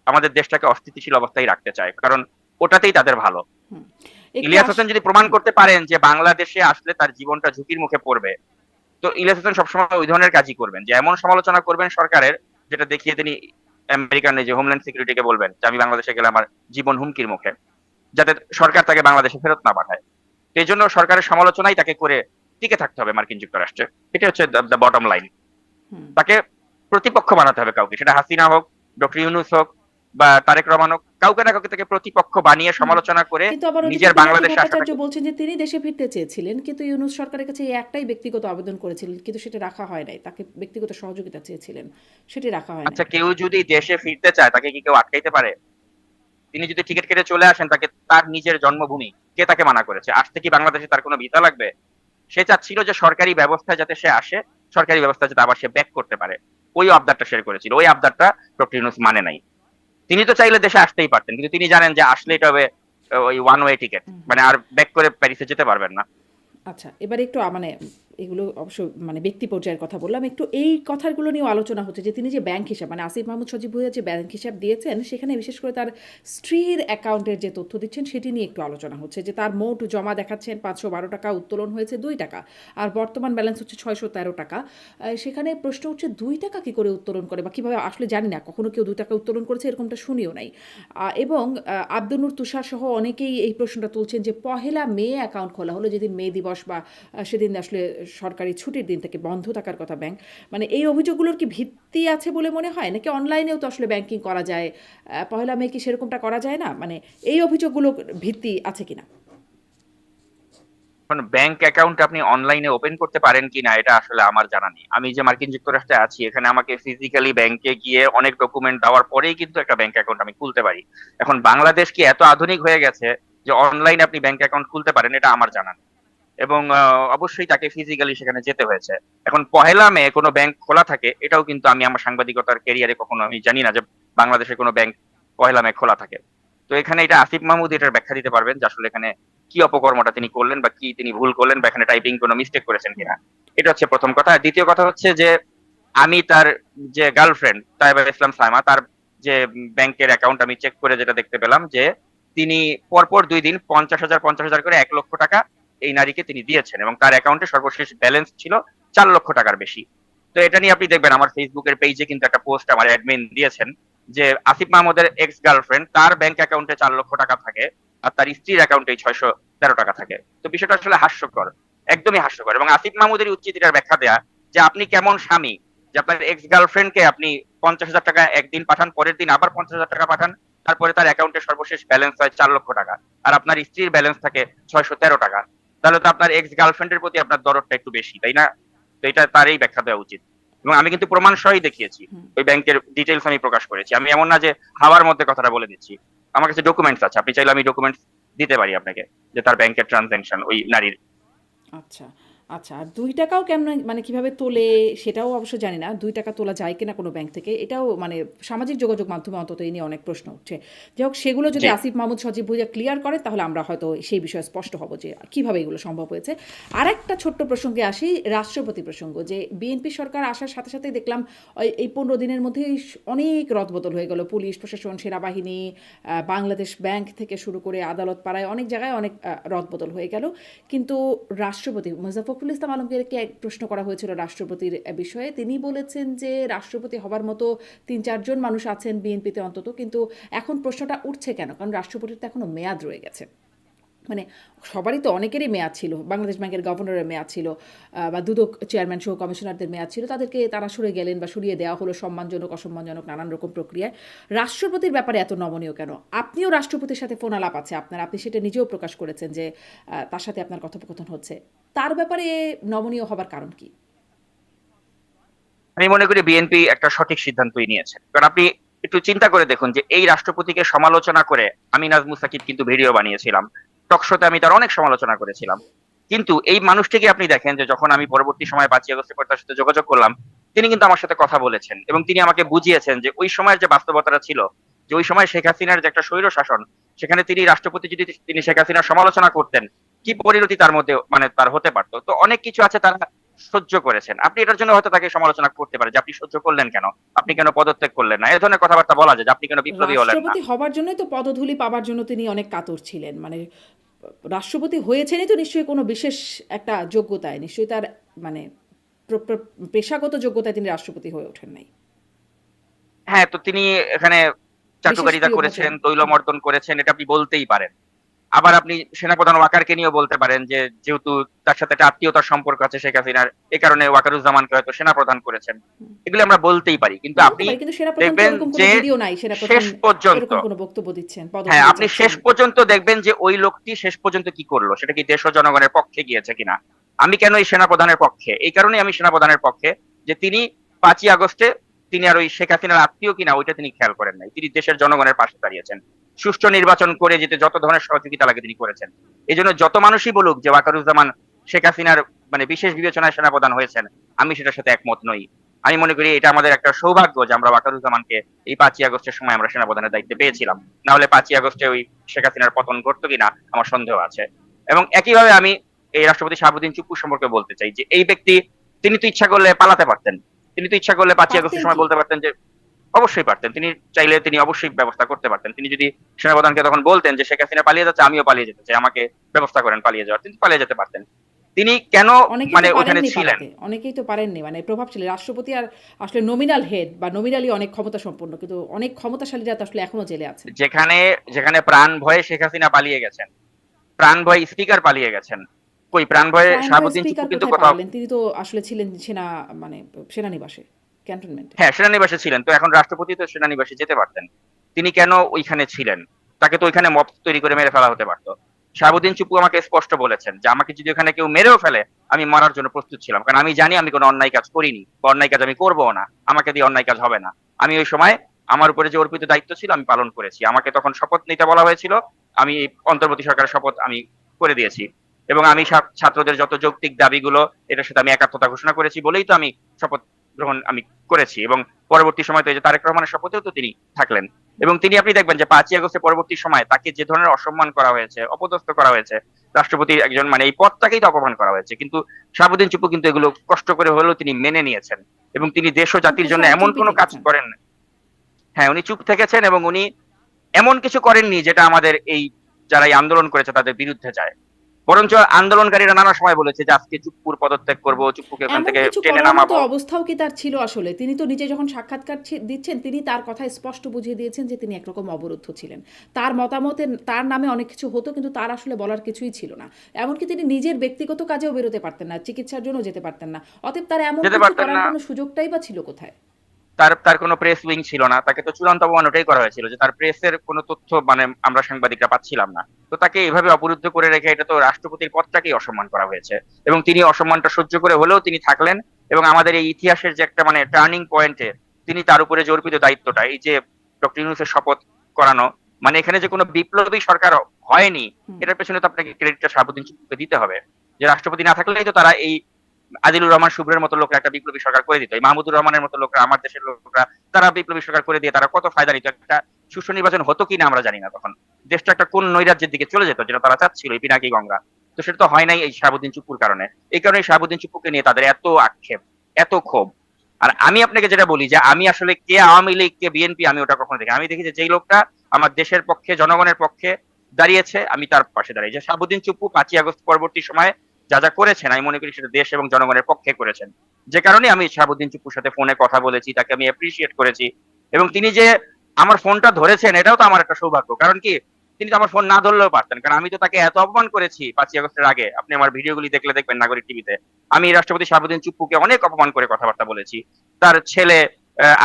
আমাদের দেশটাকে অস্থিতিশীল অবস্থায় রাখতে চায়, কারণ ওটাতেই তাদের ভালো। হুম। একটু ইলিয়াস আস হোসেন যদি প্রমাণ হুম, করতে পারেন যে বাংলাদেশে আসলে তার জীবনটা ঝুঁকির মুখে পড়বে, তো ইলিয়াস হোসেন সবসময় ওই ধরনের কাজই করবেন, যে এমন সমালোচনা করবেন সরকারের, যেটা দেখিয়ে তিনি আমেরিকান যে হোমল্যান্ড সিকিউরিটিকে বলবেন যে আমি বাংলাদেশে গেলে আমার জীবন হুমকির মুখে, যাতে সরকার তাকে বাংলাদেশে ফেরত না পাঠায়। তো এই জন্য সরকারের সমালোচনাই তাকে করে টিকে থাকতে হবে মার্কিন যুক্তরাষ্ট্রে। এটা হচ্ছে দ্য বটম লাইন। হুম। তাকে প্রতিপক্ষ বানাতে হবে কাউকে, সেটা হাসিনা হোক, ডক্টর ইউনুস হোক, বা তারেক রহমান হোক, কাউকে না কাউকে তাকে প্রতিপক্ষ বানিয়ে হুম। সমালোচনা করে কিন্তু আবার ওদিকে নিজের পিনাকি বাংলাদেশে ভট্টাচার্য আসাটাকে। বলছেন যে তিনি দেশে ফিরতে চেয়েছিলেন, কিন্তু ইউনূস সরকারের কাছে এই একটাই ব্যক্তিগত আবেদন করেছিলেন, কিন্তু সেটা রাখা হয় নাই। তাকে ব্যক্তিগত সহযোগিতা চেয়েছিলেন, সেটি রাখা হয় নাই। আচ্ছা, কেউ যদি দেশে ফিরতে চায় তাকে কি কেউ আটকাইতে পারে? তিনি যদি টিকিট কেটে চলে আসেন, তাকে তার নিজের জন্মভূমি, কে তাকে মানা করেছে? আসতে কি বাংলাদেশে তার কোনো ভিসা লাগবে? সে চাচ্ছিল যে সরকারি ব্যবস্থায় যাতে সে আসে, সরকারি ব্যবস্থা যাতে আবার সে ব্যাক করতে পারে। ওই আবদারটা শেয়ার করেছিল, ওই আবদারটা ডক্টর ইউনূস মানে নাই। তিনি তো চাইলে দেশে আসতেই পারতেন, কিন্তু তিনি জানেন যে আসলে এটা হবে ওই ওয়ান ওয়ে টিকেট, হুম। মানে আর ব্যাক করে প্যারিসে যেতে পারবেন না। আচ্ছা, এবারে একটু মানে এগুলো অবশ্য মানে ব্যক্তি পর্যায়ের কথা বললাম। একটু এই কথাগুলো নিয়েও আলোচনা হচ্ছে যে তিনি যে ব্যাংক হিসাব মানে আসিফ মাহমুদ সজীব ভুঁইয়া যে ব্যাংক হিসাব দিয়েছেন, সেখানে বিশেষ করে তার স্ত্রীর অ্যাকাউন্টের যে তথ্য দিচ্ছেন সেটি নিয়ে একটু আলোচনা হচ্ছে, যে তার মোট জমা দেখাচ্ছেন ৫১২ টাকা, উত্তোলন হয়েছে ২ টাকা। আর বর্তমান ব্যালেন্স হচ্ছে ৬১৩ টাকা। সেখানে প্রশ্ন উঠছে ২ টাকা কি করে উত্তোলন করে বা কিভাবে, আসলে জানি না। কখনো কেউ ২ টাকা উত্তোলন করেছে এরকমটা শুনিও নাই। এবং আব্দুল নূর তুষার সহ অনেকেই এই প্রশ্নটা তুলছেন যে পহেলা মে অ্যাকাউন্ট খোলা হলো, যেদিন মে দিবস বা সেদিন আসলে সরকারি ছুটির দিন থেকে বন্ধ থাকার কথা ব্যাংক। মানে এই অভিযোগগুলোর কি ভিত্তি আছে বলে মনে হয়, নাকি অনলাইনেও তো আসলে ব্যাংকিং করা যায়? পহেলা মে কি সেরকমটা করা যায় না? মানে এই অভিযোগগুলো ভিত্তি আছে কিনা? এখন ব্যাংক অ্যাকাউন্ট আপনি অনলাইনে ওপেন করতে পারেন কিনা এটা আসলে আমার জানা নেই। আমি যে মার্কিন যুক্তরাষ্ট্রে আছি, এখানে আমাকে ফিজিক্যালি ব্যাংকে গিয়ে অনেক ডকুমেন্ট দেওয়ার পরেই কিন্তু একটা ব্যাংক অ্যাকাউন্ট আমি খুলতে পারি। এখন বাংলাদেশ কি এত আধুনিক হয়ে গেছে যে অনলাইনে আপনি ব্যাংক অ্যাকাউন্ট খুলতে পারেন, এটা আমার জানা নেই। এবং অবশ্যই তাকে ফিজিক্যালি সেখানে যেতে হয়েছে। এখন পহেলা মে কোনো ব্যাংক খোলা থাকে, এটাও কিন্তু আমি আমার সাংবাদিকতার ক্যারিয়ারে কখনো আমি জানি না যে বাংলাদেশে কোনো ব্যাংক পহেলা মে খোলা থাকে। তো এখানে এটা আসিফ মাহমুদ এটার ব্যাখ্যা দিতে পারবেন যে আসলে এখানে কি অপকর্মটা তিনি করলেন, বা কি তিনি ভুল করলেন, বা এখানে টাইপিং কোনো মিস্টেক করেছেন হুম, কিনা। এটা হচ্ছে প্রথম কথা। আর দ্বিতীয় কথা হচ্ছে যে আমি তার যে গার্লফ্রেন্ড তাইবা ইসলাম সাইমা, তার যে ব্যাংকের অ্যাকাউন্ট আমি চেক করে যেটা দেখতে পেলাম যে তিনি পরপর ২ দিন ৫০,০০০ করে ১ লক্ষ টাকা এই নারীকে তিনি দিয়েছেন, এবং তার অ্যাকাউন্টে সর্বশেষ ব্যালেন্স ছিল ৪ লক্ষ টাকার বেশি। তো এটা নিয়ে আপনি দেখবেন আমার ফেসবুকের পেজে কিন্তু একটা পোস্ট আমার অ্যাডমিন দিয়েছেন, যে আসিফ মাহমুদের এক্স গার্লফ্রেন্ড তার ব্যাংক অ্যাকাউন্টে ৪ লক্ষ টাকা থাকে, আর তার স্ত্রীর অ্যাকাউন্টে ৬১৩ টাকা থাকে। তো বিষয়টা আসলে হাস্যকর, একদমই হাস্যকর। এবং আসিফ মাহমুদের উচিত এটার ব্যাখ্যা দেয়া যে আপনি কেমন স্বামী, যে আপনার এক্স গার্লফ্রেন্ডকে আপনি ৫০,০০০ টাকা একদিন পাঠান, পরের দিন আবার ৫০,০০০ টাকা পাঠান, তারপরে তার অ্যাকাউন্টে সর্বশেষ ব্যালেন্স হয় ৪ লক্ষ টাকা, আর আপনার স্ত্রীর ব্যালেন্স থাকে ৬১৩ টাকা। তাহলে তো আপনার এক্স গার্লফ্রেন্ডের প্রতি আপনার দরদটা একটু বেশি, তাই না? তো এটা তারই ব্যাখ্যা দেওয়া উচিত। এবং আমি কিন্তু প্রমাণ সহই দেখিয়েছি, হুম। ওই ব্যাংকের ডিটেলস আমি প্রকাশ করেছি। আমি এমন না যে হাওয়ার মধ্যে কথাটা বলে দিচ্ছি, আমার কাছে ডকুমেন্টস আছে, আপনি চাইলে আমি ডকুমেন্টস দিতে পারি আপনাকে, যে তার ব্যাংকের ট্রানজাকশন ওই নারীর। আচ্ছা, আচ্ছা। আর ৳২ কেমনে মানে কিভাবে তোলে সেটাও অবশ্য জানি না। ৳২ তোলা যায় কিনা কোনো ব্যাংক থেকে? এটাও মানে সামাজিক যোগাযোগ মাধ্যমে অন্তত এই নিয়ে অনেক প্রশ্ন উঠছে। যাই হোক, সেগুলো যদি জি। আসিফ মাহমুদ সজীব ভুঁইয়া ক্লিয়ার করে, তাহলে আমরা হয়তো সেই বিষয়ে স্পষ্ট হব যে কিভাবে এগুলো সম্ভব হয়েছে। আরেকটা ছোট্ট প্রসঙ্গে আসি, রাষ্ট্রপতি প্রসঙ্গ। যে বিএনপি সরকার আসার সাথে সাথেই দেখলাম এই ১৫ দিনের মধ্যেই অনেক রদবদল হয়ে গেল। পুলিশ প্রশাসন, সেনাবাহিনী, বাংলাদেশ ব্যাংক থেকে শুরু করে আদালত পাড়ায় অনেক জায়গায় অনেক রদবদল হয়ে গেল। কিন্তু রাষ্ট্রপতি মোজাফফরুল ইসলাম আলমগীরকে এক প্রশ্ন করা হয়েছিল রাষ্ট্রপতির বিষয়ে। তিনি বলেছেন যে রাষ্ট্রপতি হবার মতো ৩-৪ জন মানুষ আছেন বিএনপিতে অন্তত। কিন্তু এখন প্রশ্নটা উঠছে কেন? কারণ রাষ্ট্রপতির তো এখনো মেয়াদ রয়ে গেছে। মানে সবারই তো অনেকেরই মেয়াদ ছিল। বাংলাদেশ ব্যাংকের গভর্নরের মেয়াদ ছিল, বা দুদক চেয়ারম্যান সহ কমিশনারদের মেয়াদ ছিল। তাদেরকে তারা সরে গেলেন বা সরিয়ে দেওয়া হলো সম্মানজনক, অসম্মানজনক নানান রকম প্রক্রিয়ায়। রাষ্ট্রপতির ব্যাপারে এত নমনীয় কেন? আপনিও রাষ্ট্রপতির সাথে ফোন আলাপ আছে আপনার। আপনি সেটা নিজেও প্রকাশ করেছেন যে তার সাথে আপনার কথোপকথন হচ্ছে। তার ব্যাপারে নমনীয় হবার কারণ কি? আমি মনে করি বিএনপি একটা সঠিক সিদ্ধান্তই নিয়েছে, কারণ আপনি একটু চিন্তা করে দেখুন যে এই রাষ্ট্রপতিকে সমালোচনা করে আমি নাজমুস সাকিব কিন্তু ভিডিও বানিয়েছিলাম, টকশোতে আমি তার অনেক সমালোচনা করেছিলাম। কিন্তু এই মানুষটিকে আপনি দেখেন যে যখন আমি পরবর্তী সময় 5ই আগস্টের পর তার সাথে যোগাযোগ করলাম, তিনি কিন্তু আমার সাথে কথা বলেছেন এবং তিনি আমাকে বুঝিয়েছেন যে ওই সময়ের যে বাস্তবতাটা ছিল, যে ওই সময় শেখ হাসিনার যে একটা স্বৈর শাসন, সেখানে তিনি রাষ্ট্রপতি যদি তিনি শেখ হাসিনার সমালোচনা করতেন, কি পরিণতি তার মধ্যে মানে তার হতে পারতো। তো অনেক কিছু আছে তারা সহ্য করেছেন। আপনি এটার জন্য হয়তো তাকে সমালোচনা করতে পারেন যে আপনি সহ্য করলেন কেন, আপনি কেন পদত্যাগ করলেন না, এই ধরনের কথাবার্তা বলা যায় যে আপনি কেন বিপ্লবী হলেন না। রাষ্ট্রপতি হবার জন্যই তো পদধূলি পাবার জন্য তিনি অনেক কাতর ছিলেন। মানে রাষ্ট্রপতি হয়েছেনই তো নিশ্চয়ই কোনো বিশেষ একটা যোগ্যতায়, নিশ্চয়ই তার মানে পেশাগত যোগ্যতায় তিনি রাষ্ট্রপতি হয়ে ওঠেন নাই। হ্যাঁ, তো তিনি এখানে বিশেষ চাটুকারিতা প্রিয় করেছেন, ভোজন। তৈলমর্দন করেছেন, এটা আপনি বলতেই পারেন। আবার আপনি সেনাপ্রধান ওয়াকারকে নিয়েও বলতে পারেন যে যেহেতু তার সাথে একটা আত্মীয়তার সম্পর্ক আছে শেখ হাসিনার, এ কারণে ওয়াকারুজ্জামানকে হয়তো সেনাপ্রধান করেছেন। এগুলো আমরা বলতেই পারি, কিন্তু বলতে আপনি পারি, কিন্তু সেনাপ্রধান তো দেখবেন ওরকম কোনো যে ভিডিও নাই, সেনাপ্রধান শেষ পর্যন্ত, এরকম কোনো বক্তব্য দিচ্ছেন, হ্যাঁ, পদধূলি আপনি চাচ্ছেন। শেষ পর্যন্ত দেখবেন যে ওই লোকটি শেষ পর্যন্ত কি করলো, সেটা কি দেশ ও জনগণের পক্ষে গিয়েছে কিনা। আমি কেন এই সেনাপ্রধানের পক্ষে, এই কারণেই আমি সেনাপ্রধানের পক্ষে যে তিনি 5ই আগস্টে তিনি আর ওই শেখ হাসিনার আত্মীয় কিনা ওইটা তিনি খেয়াল করেন নাই, তিনি দেশের জনগণের পাশে দাঁড়িয়েছেন। সুষ্ঠু নির্বাচন করে যেতে যত ধরনের সহযোগিতা লাগে তিনি করেছেন। এই জন্য যত মানুষই বলুক যে ওয়াকারুজ্জামান শেখ হাসিনার মানে বিশেষ বিবেচনায় সেনাপ্রধান হয়েছেন, আমি সেটার সাথে একমত নই। আমি মনে করি এটা আমাদের একটা সৌভাগ্য যে আমরা ওয়াকারুজ্জামানকে এই 5ই আগস্টের সময় আমরা সেনাপ্রধানের দায়িত্বে পেয়েছিলাম। না হলে 5ই আগস্টে ওই শেখ হাসিনার পতন ঘটতো কিনা আমার সন্দেহ আছে। এবং একইভাবে আমি এই রাষ্ট্রপতি শাহাবুদ্দিন চুপ্পু সম্পর্কে বলতে চাই যে এই ব্যক্তি, তিনি তো ইচ্ছা করলে পালাতে পারতেন। তিনি তো ইচ্ছা করলে 5ই আগস্টের পারতেন সময় কি? বলতে পারতেন যে অবশ্যই পারতেন, তিনি চাইলে তিনি অবশ্যই ব্যবস্থা করতে পারতেন। তিনি যদি সেনাপ্রধানকে তখন বলতেন যে শেখ হাসিনা পালিয়ে যাচ্ছে, আমিও পালিয়ে যেতে চাই, আমাকে ব্যবস্থা করেন পালিয়ে যাওয়ার, তিনি পালিয়ে যেতে পারতেন। তিনি কেন অনেকেই মানে তো ওখানে পারেননি ছিলেন? পালাতে, অনেকেই তো পারেননি, মানে প্রভাবশালী রাষ্ট্রপতি আর আসলে নমিনাল হেড বা নমিনালি অনেক ক্ষমতা সম্পন্ন, কিন্তু অনেক ক্ষমতাশালীরা তো আসলে এখনো জেলে আছেন। যেখানে যেখানে প্রাণ ভয়ে শেখ হাসিনা পালিয়ে গেছেন, প্রাণ ভয়ে স্পিকার পালিয়ে গেছেন, কই প্রাণ ভয়ে প্রাণ ভয়ে শাহাবুদ্দিন চুপ্পু স্পিকার কিন্তু কোথায় কোথাও, পালালেন? তিনি তো আসলে ছিলেন সেনা, মানে সেনানিবাসে, ক্যান্টনমেন্টে। হ্যাঁ, সেনানিবাসে ছিলেন, তো এখন রাষ্ট্রপতি তো সেনানিবাসে যেতে পারতেন। তিনি কেন ওইখানে ছিলেন? তাকে তো ওইখানে মব তৈরি করে মেরে ফেলা হতে পারতো। শাহাবুদ্দিন চুপ্পু আমাকে স্পষ্ট বলেছেন যে আমাকে যদি ওখানে কেউ মেরেও ফেলে, আমি মারার জন্য প্রস্তুত ছিলাম, কারণ আমি জানি আমি কোনো অন্যায় কাজ করিনি বা অন্যায় কাজ আমি করবো না, আমাকে দিয়ে অন্যায় কাজ হবে না। আমি ওই সময় আমার উপরে যে অর্পিত দায়িত্ব ছিল আমি পালন করেছি, আমাকে তখন শপথ নিতে বলা হয়েছিল, আমি অন্তর্বর্তী সরকারের শপথ আমি করে দিয়েছি। এবং আমি ছাত্রদের যত যৌক্তিক দাবিগুলো, এটার সাথে আমি একাত্মতা ঘোষণা করেছি বলেই তো আমি শপথ গ্রহণ আমি করেছি। এবং পরবর্তী সময় তো এই যে তারেক রহমানের শপথেও তো তিনি থাকলেন। এবং তিনি আপনি দেখবেন যে 5ই আগস্টের পরবর্তী সময় তাকে যে ধরনের অসম্মান করা হয়েছে, অপদস্থ করা হয়েছে, রাষ্ট্রপতির একজন মানে এই পদটাকেই তো অপমান করা হয়েছে, কিন্তু শাহাবুদ্দিন চুপ্পু কিন্তু এগুলো কষ্ট করে হলেও তিনি মেনে নিয়েছেন। এবং তিনি দেশ ও চুপ জাতির জন্য এমন চুপই কোনো কাজ থেকেছেন। করেন, হ্যাঁ উনি চুপ থেকেছেন এবং উনি এমন কিছু করেননি যেটা আমাদের এই যারা এই আন্দোলন করেছে তাদের বিরুদ্ধে যায়। বরঞ্চ আন্দোলনকারীরা নানা সময় বলেছে যে আজকে চুপ্পুর পদত্যাগ করব, চুপ্পুকে ওখান এমন থেকে কিছু টেনে করার মতো নামাবো। অবস্থাও কি তার ছিল আসলে? তিনি তো নিজে যখন সাক্ষাৎকার দিচ্ছেন, তিনি তার কথায় স্পষ্ট বুঝিয়ে দিয়েছেন যে তিনি একরকম অবরুদ্ধ ছিলেন। তার মতামতে তার নামে অনেক কিছু হতো, কিন্তু তার আসলে বলার কিছুই ছিল না। এমনকি তিনি নিজের ব্যক্তিগত কাজেও বেরোতে পারতেন না, চিকিৎসার জন্য যেতে পারতেন না। অতএব তার এমন যেতে কিছু পারতেন করার না, কোনো সুযোগটাই বা ছিল কোথায়? তার তার কোনো প্রেস উইং ছিল না, তাকে তো চূড়ান্ত অপমান ওটাই করা হয়েছিল যে তার প্রেসের কোনো তথ্য মানে আমরা সাংবাদিকরা পাচ্ছিলাম না। তো তাকে এভাবে অবরুদ্ধ করে রেখে এটা তো রাষ্ট্রপতির পদটাকেই অসম্মান করা হয়েছে। এবং তিনি অসম্মানটা সহ্য করে হলেও তিনি থাকলেন। এবং আমাদের এই ইতিহাসের যে একটা মানে টার্নিং পয়েন্টে তিনি তার উপরে যে অর্পিত দায়িত্বটা, এই যে ডক্টর ইউনূসের শপথ করানো, মানে এখানে যে কোনো বিপ্লবী সরকার হয়নি, হুম। এটার পেছনে তো আপনাকে ক্রেডিটটা শাহাবুদ্দিন চুপ্পুকে দিতে হবে। যে রাষ্ট্রপতি না থাকলেই তো তারা এই আদিলুর রহমান শুভ্রের মতো লোকরা একটা বিপ্লবী সরকার করে দিত, এই মাহমুদুর রহমানের মতো লোকরা, আমার দেশের লোকরা, তারা বিপ্লবী সরকার করে দিয়ে তারা কত ফায়দা নিত। একটা সুষ্ঠু নির্বাচন হতো কিনা আমরা জানি না, তখন দেশটা একটা কোন নৈরাজ্যের দিকে চলে যেত যেটা তারা চাচ্ছিল, এই পিনাকি গঙ্গা। তো সেটা তো হয় নাই এই শাহাবুদ্দিন চুপ্পুর কারণে। এই কারণে শাহাবুদ্দিন চুপ্পুকে নিয়ে তাদের এত আক্ষেপ, এত ক্ষোভ। আর আমি আপনাকে যেটা বলি যে আমি আসলে কে আওয়ামী লীগ কে বিএনপি আমি ওটা কখনো দেখি, আমি দেখি যে যেই লোকটা আমার দেশের পক্ষে জনগণের পক্ষে দাঁড়িয়েছে আমি তার পাশে দাঁড়াই। যে শাহাবুদ্দিন চুপ্পু 5ই আগস্ট পরবর্তী সময়ে যা যা করেছেন আমি মনে করি সেটা দেশ এবং জনগণের পক্ষে করেছেন। যে কারণে আমি শাহাবুদ্দিন চুপ্পুর সাথে ফোনে কথা বলেছি, তাকে আমি অ্যাপ্রিসিয়েট করেছি। এবং তিনি যে আমার ফোনটা ধরেছেন এটাও তো আমার একটা সৌভাগ্য, কারণ কি তিনি তো আমার ফোন না ধরলেও পারতেন, কারণ আমি তো তাকে এত অপমান করেছি 5ই আগস্টের আগে। আপনি আমার ভিডিওগুলি দেখলে দেখবেন নাগরিক টিভিতে। আমি রাষ্ট্রপতি শাহাবুদ্দিন চুপ্পুকে অনেক অপমান করে কথাবার্তা বলেছি। তার ছেলে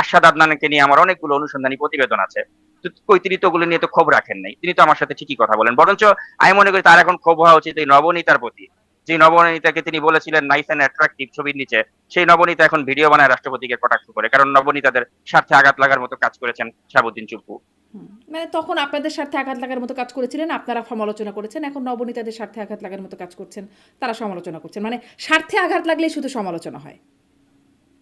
আরশাদ আদনানকে নিয়ে আমার অনেকগুলো অনুসন্ধানী প্রতিবেদন আছে। তো কই তিনি তো ওগুলো নিয়ে তো ক্ষোভ রাখেন নাই। তিনি তো আমার সাথে ঠিকই কথা বলেন। বরঞ্চ আমি মনে করি তার এখন ক্ষোভ হওয়া উচিত এই নবনীতার প্রতি। যে নবনীতাকে তিনি বলেছিলেন নাইস অ্যান্ড অ্যাট্রাকটিভ ছবির নিচে, সেই নবনীতা এখন ভিডিও বানায় রাষ্ট্রপতিকে কটাক্ষ করে। কারণ নবনীতাদের স্বার্থে আঘাত লাগার মতো কাজ করেছেন শাহাবুদ্দিন চুপ্পু। হুম। মানে তখন আপনাদের স্বার্থে আঘাত লাগার মতো কাজ করেছিলেন, আপনারা সমালোচনা করেছেন। এখন নবনীতাদের স্বার্থে আঘাত লাগার মতো কাজ করছেন, তারা সমালোচনা করছেন। মানে স্বার্থে আঘাত লাগলেই শুধু সমালোচনা হয়।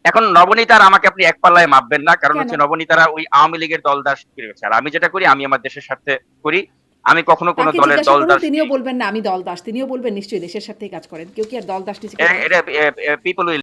এখন নবনীতার আমাকে আপনি এক পাল্লায় মাপবেন না। কারণ কেন? হচ্ছে নবনীতারা ওই আওয়ামী লীগের দলদাস করেছে। আর আমি যেটা করি আমি আমার দেশের স্বার্থে করি। আমি কখনো কোনো তাকে দলের জিজ্ঞাসা করুন, দলদাস তিনিও বলবেন না আমি দল দাস। তিনিও বলবেন নিশ্চয়ই দেশের স্বার্থেই কাজ করেন। কেউ কি আর দল দাস নিজেকে ভাবে? এটা পিপল উইল